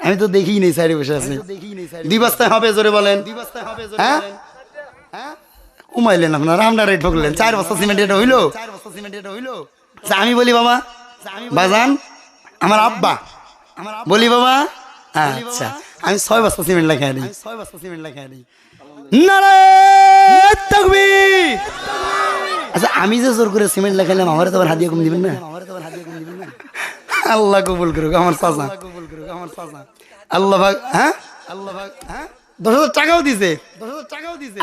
আমি তো দেখিই নেই, সাইডে বসে আছি। 2 বস্তা হবে জোরে বলেন। হ্যাঁ হ্যাঁ, কমাইলেন আপনারা, আমরা রেট ঠকলেন। 4 বস্তা সিমেন্ট এটা হইলো। আমি বলি বাবা বাজান আমার আব্বা, বলি বাবা আচ্ছা আমি 6 বস্তা সিমেন্ট লেখাই দিই। নারায়ে তাকবীর। আচ্ছা আমি যে জোর করে সিমেন্ট লেখাইলাম আমার তো আবার হাদিয়া কম দিবেন না? আল্লাহ কবুল করুক আমার চাচা। আল্লাহ ভাগ। হ্যাঁ, আল্লাহ ভাগ। হ্যাঁ 10,000 টাকাও দিছে।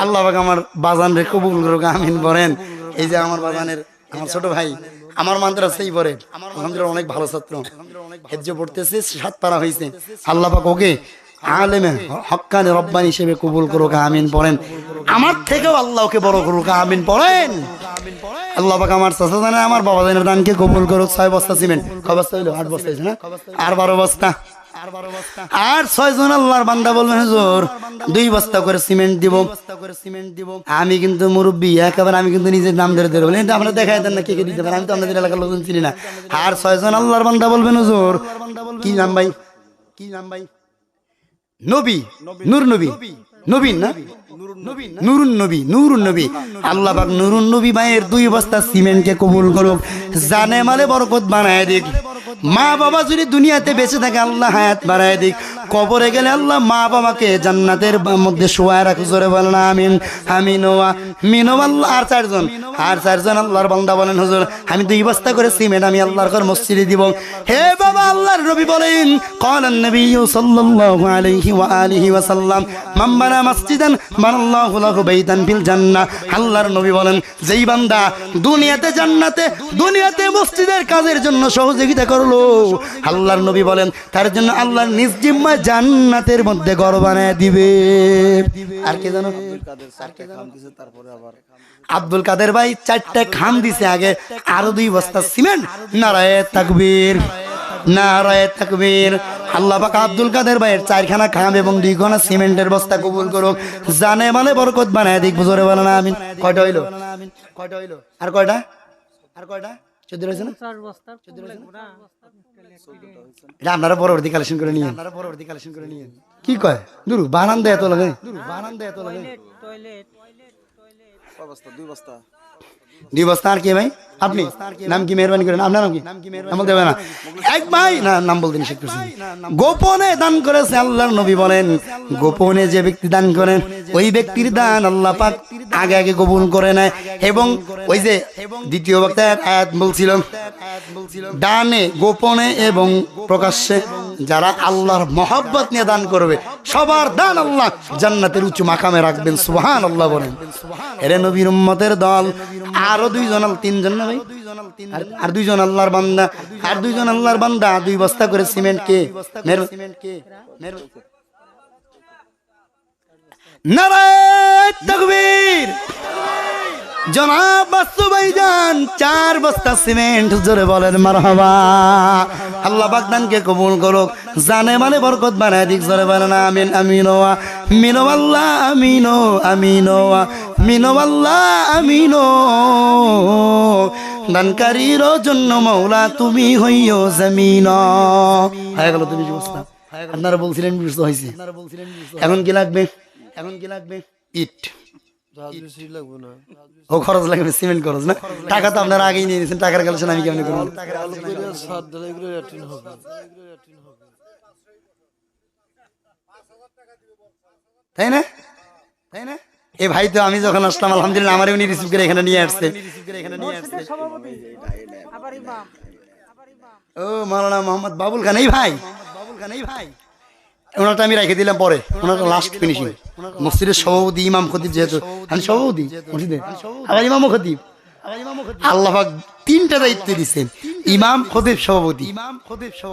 আল্লাহ ভাগ আমার বাজান রে কবুল করুক। আমিন বলেন। এই যে আমার বাজানের আমার ছোট ভাই আমার মাদ্রাসায় পড়ে, আলহামদুলিল্লাহ অনেক ভালো ছাত্র, হেফজ পড়তেছে, 7 পারা হয়েছে। আল্লাহ পাক ওকে আলেমে হক্কানি রব্বানি হিসেবে কবুল করুক। আমিন পড়েন। আমার থেকেও আল্লাহ ওকে বড় করুক। আমিন পড়েন। আল্লাহ পাক আমার চাচা জানে আমার বাবা জানের দানকে কবুল করুক। 6 বস্তা সিমেন্ট। কয় বস্তা হইলো? 8 বস্তা হইছে না? আর 12 বস্তা। আর 6 জন আল্লাহর বান্দা বলবেন হুজুর 2 বস্তা করে সিমেন্ট দিব। আমি কিন্তু মুরব্বী একেবারে, আমি কিন্তু নিজের নাম ধরে ধরে বলি, আপনারা দেখাই দেন না কে কে দিতে পারে, আমি তো আপনাদের এলাকার লোকজন চিনি না। আর 6 জন আল্লাহর বান্দা বলবেন হুজুর কি নাম ভাই? কি নাম ভাই? নবী, নূর নবী, নবীন না? নুরুন নবী, নুরুন নবী। আল্লাহ পাক নুরুন নবী ভাইয়ের 2 বস্তা সিমেন্টকে কবুল করুক, জানে মালে বরকত বানায় দিক। মা বাবা যদি দুনিয়াতে বেঁচে থাকে আল্লাহ হায়াত বাড়ায় দিক। কবরে গেলে আল্লাহ মা বাবাকে জান্নাতের মধ্যে শোয়ায় রাখুক জোরে বলেন আমিন। আমিন আমিন আল্লাহ। আর 4 জন, আর 4 জন আল্লাহর বান্দা বলেন হুজুর আমি 2 বস্তা করে সিমেন্ট আমি আল্লাহর ঘর মসজিদে দিব। হে বাবা আল্লাহর নবী বলেন ক্বালান নবী সাল্লাল্লাহু আলাইহি ওয়া আলিহি ওয়া সাল্লাম মান বানা মাসজিদান বানাল্লাহু লাহু বাইতান ফিল জান্নাহ। আল্লাহর নবী বলেন যেই বান্দা দুনিয়াতে জান্নাতে দুনিয়াতে মসজিদের কাজের জন্য সহযোগিতা করলো, আল্লাহর নবী বলেন তার জন্য আল্লাহর নিজ জিম্মায় জান্নাতের মধ্যে ঘর বানায় দিবে। আর কে জানো? আব্দুল কাদের ভাই 4টা খাম দিছে আগে, আরো 2 বস্তা সিমেন্ট। নারায়ে তাকবীর, নারায়ে তাকবীর। আল্লাহ পাক আব্দুল কাদের ভাইয়ের 4খানা খাম এবং 2খানা সিমেন্টের বস্তা কবুল করুক, জানে মানে বরকত বানায় দিক। বুঝরে বলেন আমিন। কয়টা হইলো? কয়টা হইলো? আর কয়টা? আর কয়টা? 14 হইছে না? 4 বস্তা। 14 হইছে না? এটা আপনারা পরবর্তী কালেকশন করে নিয়েন। আপনারা পরবর্তী কালেকশন করে নিয়েন। কি কয়? দুরু বানান দেয় এত লাগে, দুরু বানান দেয় এত লাগে। টয়লেট কয় বস্তা? 2 বস্তা। 2 বস্তা। আর কে ভাই? আপনি নাম কি মেহেরবানি করেন? আপনার নাম কি? নাম বলতে হবে না। এক ভাই না নাম বলতে নিষেধ করছেন। গোপনে দান করেছে আল্লাহর নবী বলেন গোপনে যে ব্যক্তি দান করেন ওই ব্যক্তির দান আল্লাহ পাক আগে আগে কবুল করে নেয়। এবং ওই যে দ্বিতীয় বক্তার আয়াত বলছিল ডানে গোপনে এবং প্রকাশ্যে যারা আল্লাহর মহব্বত নিয়ে দান করবে সবার দান আল্লাহ জান্নাতের উচ্চ মাকামে রাখবেন, সুবহানাল্লাহ বলেন। এরে নবীর উম্মতের দল, আরো দুইজন, তিনজন না ভাই, আর দুইজন আল্লাহর বান্দা, আর দুইজন আল্লাহর বান্দা 2 বস্তা করে সিমেন্ট কে নারায়ে তাকবীর। জনাব বাসু ভাইজান 4 বস্তা সিমেন্ট, জোরে বলেন মারহাবা। আল্লাহ বাগদানকে কবুল করুক, জানে মানে বরকত বানায় দিক, জোরে বলেন আমিন। আমিন ওয়া মিনো আল্লাহ, আমিন ও আমিন ওয়া মিনো আল্লাহ, আমিন ও। দানকারীর জন্য মওলা তুমি হইও জমিন। হয়ে গেল তুমি বস্তা। আপনারা বলছিলেন বুঝতে হয়েছে। এখন কি লাগবে? ইট ও খরচ লাগবে, সিমেন্ট খরচ না, টাকা তো আপনারা আগেই নিয়ে নিয়েছেন, টাকার কালেকশন আমি কেমন করবো? তাই না? এ ভাই তো আমি যখন আসলাম আলহামদুলিল্লাহ আমার উনি রিসিভ করে এখানে নিয়ে আসছে। ও মাওলানা মোহাম্মদ বাবুল খান, এই ভাই ওনারটা আমি রেখে দিলাম পরে, ওনার লাস্ট ফিনিশিং। মসজিদের সভাপতি ইমাম খতিব, যেহেতু আমি সভাপতি মসজিদে, আবার ইমামও খতিব, আল্লাহ পাক 3টা দায়িত্ব দিচ্ছেন, ইমাম খতিব সভাপতি।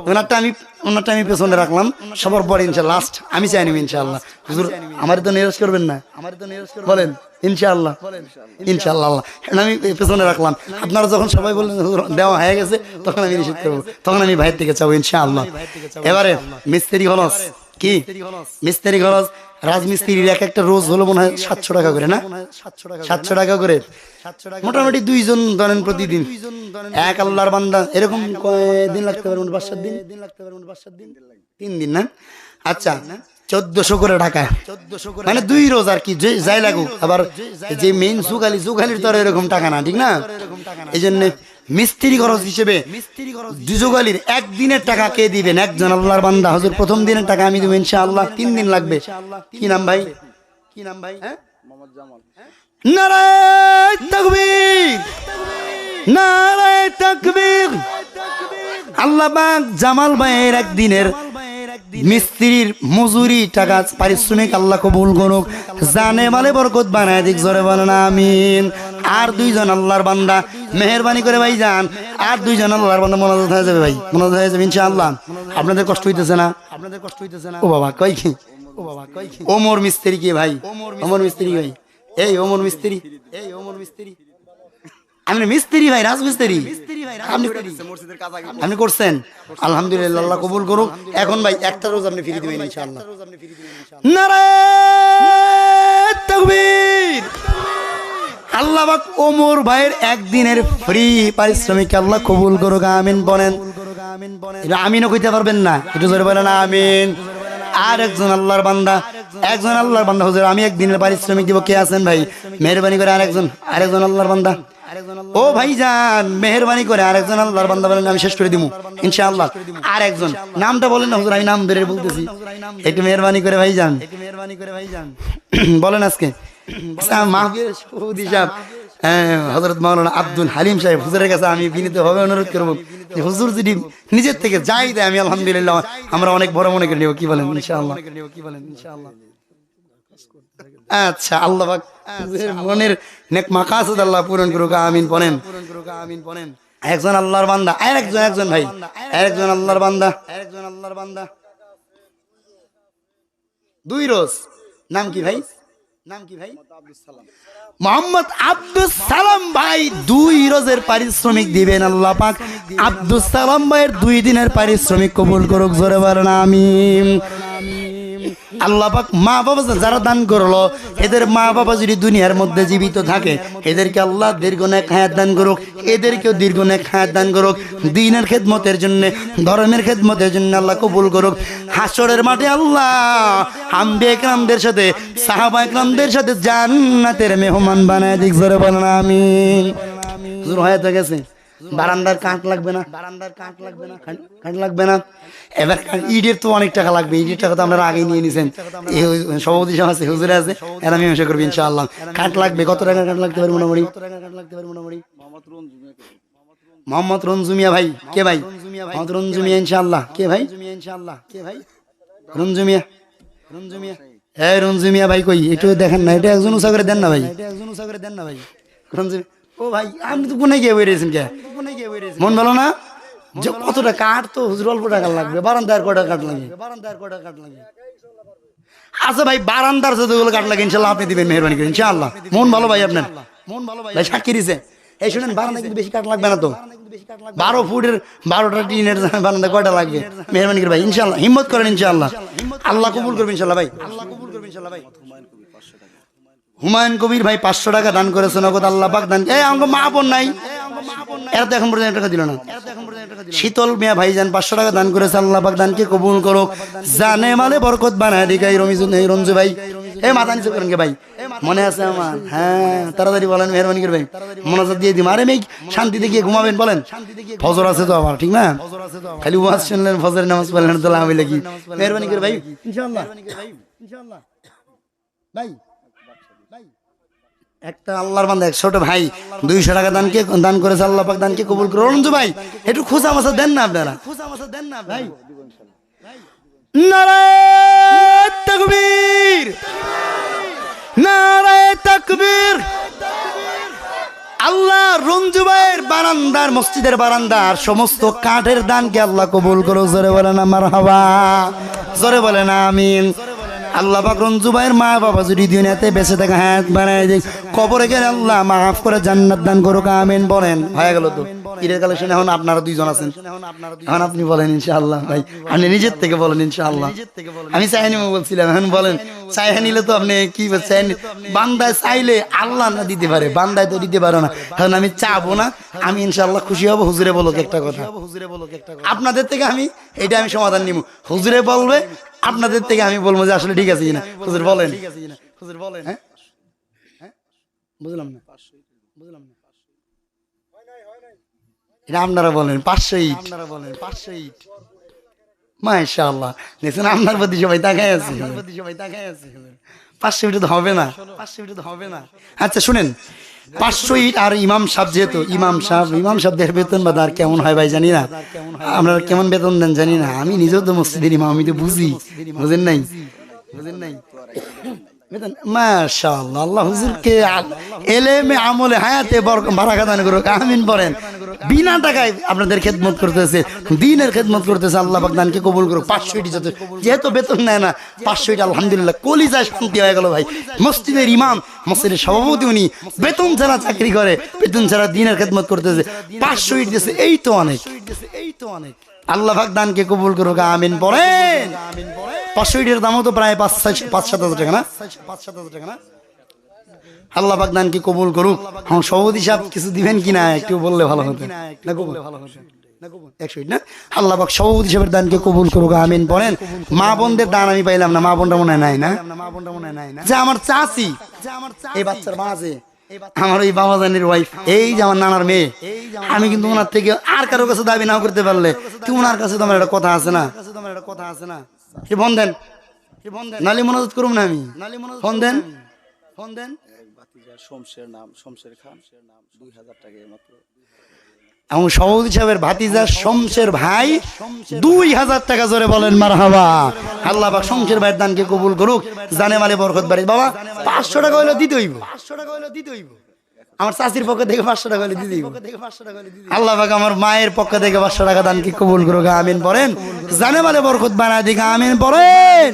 ওনারটা আমি পেছনে রাখলাম, সবার পরে ইনশাআল্লাহ লাস্ট আমি চাই নিব ইনশাআল্লাহ। হুজুর আমারে তো নিরাশ করবেন না, বলেন ইনশাআল্লাহ। আমি পেছনে রাখলাম, আপনারা যখন সবাই বললেন দেওয়া হয়ে গেছে তখন আমি নিষেধ করবো, তখন আমি ভাইয়ের থেকে চাবো ইনশাআল্লাহ। এবারে মিস্ত্রি খরচ কি? মিস্ত্রি খরচ রাজমিস্ত্রির এক একটা রোজ হলো মনে হয় 700 টাকা করে না, 700 টাকা করে মোটামুটি 2 জন ধরেন প্রতিদিন। এক আল্লাহর বান্দা এরকম কয়দিন লাগতে পারে? 5-7 দিন, 3 দিন না? আচ্ছা 1400 করে টাকা, মানে 2 রোজ আর কি, যাই লাগুক। আবার যে মেইন সুগালির তো এরকম টাকা না, ঠিক না? এই জন্য মিস্ত্রি খরচ হিসেবে যুগালির 1 দিনের টাকা কে দিবেন? একজন আল্লাহর বান্দা। হুজুর প্রথম দিনের টাকা আমি দেব ইনশাআল্লাহ, 3 দিন লাগবে। কি নাম ভাই? হ্যাঁ, মোহাম্মদ জামাল। নারায়ে তাকবীর, নারায়ে তাকবীর। আল্লাহ পাক জামাল ভাইয়ের 1 দিনের মিস্ত্রির মজুরি টাকা পারিশ্রমিক আল্লাহ কবুল করুক, জানে মালে বরকত বানায় দিক, জোরে বলেন আমিন। আর 2 জন আল্লাহর বান্দা মেহেরবানি করে ভাই যান, আর 2 জন আল্লাহর বান্দা মোনাজাত হয়ে যাবে ভাই, মোনাজাত হয়ে যাবে ইনশাআল্লাহ। আপনাদের কষ্ট হইতেছে না? ও বাবা কই কি? ওমর মিস্ত্রি কি ভাই? ওমর মিস্ত্রি ভাই, এই ওমর মিস্ত্রি, আপনি মিস্ত্রি ভাই, রাজমিস্ত্রি আপনি করছেন, আলহামদুলিল্লাহ, আল্লাহ কবুল করুক। এখন ভাই একটা রোজ আপনি ফ্রি দিবেন ইনশাআল্লাহ। নারায়ে তাকবীর। আল্লাহ পাক ওমর ভাইয়ের 1 দিনের ফ্রি পারিশ্রমিক আল্লাহ কবুল করুক, আমিন বলেন। আমিনও কইতে পারবেন না, একটু জোরে বলেন আমিন। আর একজন আল্লাহর বান্দা হুজুর আমি 1 দিনের পারিশ্রমিক দিব, কে আছেন ভাই? মেহেরবানি করে আরেকজন আল্লাহর বান্দা। ও ভাইজান মেহেরবানি করে আরেকজন আল্লাহর বান্দা বলেন, আমি শেষ করে দিব ইনশাআল্লাহ। আর একজন নামটা বলেন না হুজুর, আমি নাম ধরে বলতেছি, একটু মেহেরবানি করে ভাইজান বলেন। আজকে মাহফিল সভাপতি সাহেব হযরত মাওলানা আব্দুল হালিম সাহেব, হুজুরের কাছে আমি বিনীতভাবে অনুরোধ করব যে হুজুর যদি নিজের থেকে যাই দেয় আমি আলহামদুলিল্লাহ আমরা অনেক বড় মনে করে নেব, কি বলেন ইনশাআল্লাহ। আচ্ছা আল্লাহ পাক মনের নেক মাকাসদ আল্লাহ পূরণ করুক, আমিন বলেন। একজন আল্লাহর বান্দা, আর একজন ভাই, আরেকজন আল্লাহর বান্দা 2 রোজ। নাম কি ভাই? মোহাম্মদ আব্দুস সালাম ভাই 2 রোজের পারিশ্রমিক দিবেন আল্লাহ পাক। আব্দুস সালাম ভাইয়ের 2 দিনের পারিশ্রমিক কবুল করুক, জোরে বলেন আমিন। আল্লাহ পাক মা বাবা যারা দান করলো, এদের মা বাবা যদি দুনিয়ার মধ্যে জীবিত থাকে এদেরকে আল্লাহ দীর্ঘ নেক হায়াত দান করুক, এদেরকেও দীর্ঘ নেক হায়াত দান করুক, দ্বীনের খেদমতের জন্য, ধর্মের খেদমতের জন্য আল্লাহ কবুল করুক। হাসরের মাঠে আল্লাহ আম্বিয়া ইকরামদের সাথে, সাহাবা ইকরামদের সাথে জান্নাতের মেহমান বানায় দিক, জোরে বলেন আমিন। হুজুর হয়ে গেছে, বারান্দার কাঠ লাগবে না, কাঠ লাগবে না। এবার ইটের তো অনেক টাকা লাগবে, ইটের টাকা তো আপনারা আগেই নিয়ে নিয়েছেন, সভাপতি সাহেব আছে, হুজুর আছে, এরা মীমাংসা করবে ইনশাআল্লাহ। কাঠ লাগবে, কত টাকা কাঠ লাগতে পারে মোটামুটি? মোহাম্মদ রঞ্জু মিয়া ভাই, কে ভাই? মোহাম্মদ রঞ্জু মিয়া ইনশাআল্লাহ, কে ভাই? রঞ্জু মিয়া, হ্যাঁ রঞ্জু মিয়া ভাই কই, একটু দেখেন না, এটা একজন উৎসাহ করে দেন না ভাই, রঞ্জু। ও ভাই আপনি তো কোনে গিয়ে বেরিয়েছেন কে? মন ভালো না? যে কতটা কাঠ তো হুজুর, অল্প টাকা লাগবে, বারান্দার কটা কাঠ লাগে? আচ্ছা ভাই, বারান্দার যতগুলো কাঠ লাগে ইনশাল্লাহ আপনি দিবেন, মেহরবানি করে ইনশাআল্লাহ। মন ভালো ভাই আপনার, ভাই সাক্ষী দিছে। এই শুনেন, বারান্দা কিন্তু বেশি কাঠ লাগবে না তো, 12 ফুটের 12টা টিনের বারান্দা কয়টা লাগবে? মেহরবানি করে ভাই ইনশাআল্লাহ, হিম্মত করেন ইনশাআল্লাহ, আল্লাহ কবুল করবেন ইনশাআল্লাহ ভাই। হুমায়ুন কবির ভাই 500 টাকা দান করেছে নগদ, আল্লাহ পাক দান। এই আমাকে মা বোন নাই, এরা তো এখন পর্যন্ত 1 টাকা দিল না। শীতল মিয়া ভাইজান 500 টাকা দান করেছে, আল্লাহ পাক দানকে কবুল করুক, জানে মালে বরকত বানায় দিক। এই রঞ্জু ভাই, এই মাথা নিচু করেন কে ভাই, মনে আছে আমার? হ্যাঁ তাড়াতাড়ি বলেন, মেহরবানি করে ভাই, মোনাজাত দিয়ে দিম। আরে মেয়ে শান্তিতে গিয়ে ঘুমাবেন বলেন, ফজর আছে তো আমার, ঠিক না? খালি ওয়াজ শুনলেন, ফজরের নামাজ পড়লেন তো লাভ হইলে কি? মেহরবানি করে ভাই ইনশাআল্লাহ, ভাই একটা আল্লাহর বান্দা, ছোট ভাই 200 টাকা দান করেছে, আল্লাহ পাক দানকে কবুল করুন। রঞ্জু ভাই একটু খোঁজা মাছা দেন না আপনারা, ভাই। নারায়ে তাকবীর, নারায়ে তাকবীর। আল্লাহ রঞ্জু ভাইয়ের বারান্দার, মসজিদের বারান্দার সমস্ত কাঠের দানকে আল্লাহ কবুল করো। জোরে বলেন মারহাবা, জোরে বলেন আমিন। আল্লাহ পাক রঞ্জু ভাইয়ের মা বাবা যদি দুনিয়াতে বেঁচে থাকে, হাত বানায় দিক, কবরে গেলে আল্লাহ মাফ করে জান্নাত দান করুক, আমিন বলেন। হয়ে গেল তো ঈদের কালেকশন, এখন আপনারা 2 জন আছেন, এখন আপনি বলেন ইনশাআল্লাহ ভাই, আপনি নিজের থেকে বলেন ইনশাআল্লাহ। আমি চাইনি বলছিলাম, এখন বলেন। চাইহা নিলে তো আপনি কি বলছেন, বান্দায় চাইলে আল্লাহ না দিতে পারে, বান্দায় তো দিতে পারে না, কারণ আমি চাবো না, আমি ইনশাআল্লাহ খুশি হব। হুজুরে বলুক একটা কথা, আপনাদের থেকে আমি এটা আমি সমাধান নিব, হুজুরে বলবে, আপনাদের থেকে আমি বলবো যে আসলে ঠিক আছে কিনা। হুজুর বলেন, হ্যাঁ বুঝলাম না, এটা আপনারা বলেন 500 ইট, মাশাআল্লাহ। দেখছেন আপনার প্রতি সবাই তাকায় আছে, 500 ইট তো হবে না। আচ্ছা শুনেন, 500 ইট আর ইমাম সাহেব, যেহেতু ইমাম সাহেবদের বেতন বা আর কেমন হয় ভাই জানি না, আপনারা কেমন বেতন দেন জানি না। আমি নিজেও তো মসজিদের ইমাম, আমি তো বুঝি, বুঝেন নাই? মাশাআল্লাহ, আল্লাহ হুজুরকে এলেমে আমলে হায়াতে বারাকা দান করুক, আমিন বলেন। বিনা টাকায় আপনাদের খেদমত করতেছে, দ্বীনের খেদমত করতেছে, আল্লাহ পাক দানকে কবুল করুক। 500 ইট যেহেতু বেতন নেয় না, 500 ইট আলহামদুলিল্লাহ, কলিজায় শান্তি হয়ে গেল ভাই। মসজিদের ইমাম, মসজিদের সভাপতি, উনি বেতন ছাড়া চাকরি করে, বেতন ছাড়া দ্বীনের খেদমত করতেছে, 500 ইট দিয়েছে, এই তো অনেক। আল্লাহ পাক দানকে কবুল করুক, আমিন পড়েন। 500 ইটের দামও তো প্রায় 5-7 হাজার টাকা না? আল্লাহ পাক দানকে কবুল করুক। হ্যাঁ সভাপতি সাহেব কিছু দিবেন কিনা একটু বললে ভালো হতো, 100 ইট না? আল্লাহ পাক সভাপতি সাহেবের দানকে কবুল করুক, আমিন পড়েন। মা বোনদের দান আমি পাইলাম না, মা বোনরা মনে হয় নাই না? যে আমার চাচি, এই বাচ্চার মা আছে, আমার ওই বাবাজানের ওয়াইফ, এই যে আমার নানার মেয়ে, আমি কিন্তু ওনার থেকে আর কারো কাছে দাবি নাও করতে পারলে, তুই ওনার কাছে তোমার একটা কথা আছে না, ফোন দেন, নালি মনোজাত করুম না আমি, ফোন দেন। এবং সভাপতি সাহেবের ভাতিজা শমশের ভাই 2000 টাকা, জোরে বলেন মারহাবা। আল্লাহ পাক শমশের ভাইয়ের দানকে কবুল করুক, জানে মালে বরকত বাড়ি। বাবা 500 টাকা হইলো দিতে হইব, আমার চাচির পক্ষ থেকে 500 টাকা হইলে দিতে হইব। আল্লাহ পাক আমার মায়ের পক্ষ থেকে 500 টাকা দানকে কবুল করুক, আমিন পড়েন। জানে মালে বরকত বানায় দিক, আমিন পড়েন।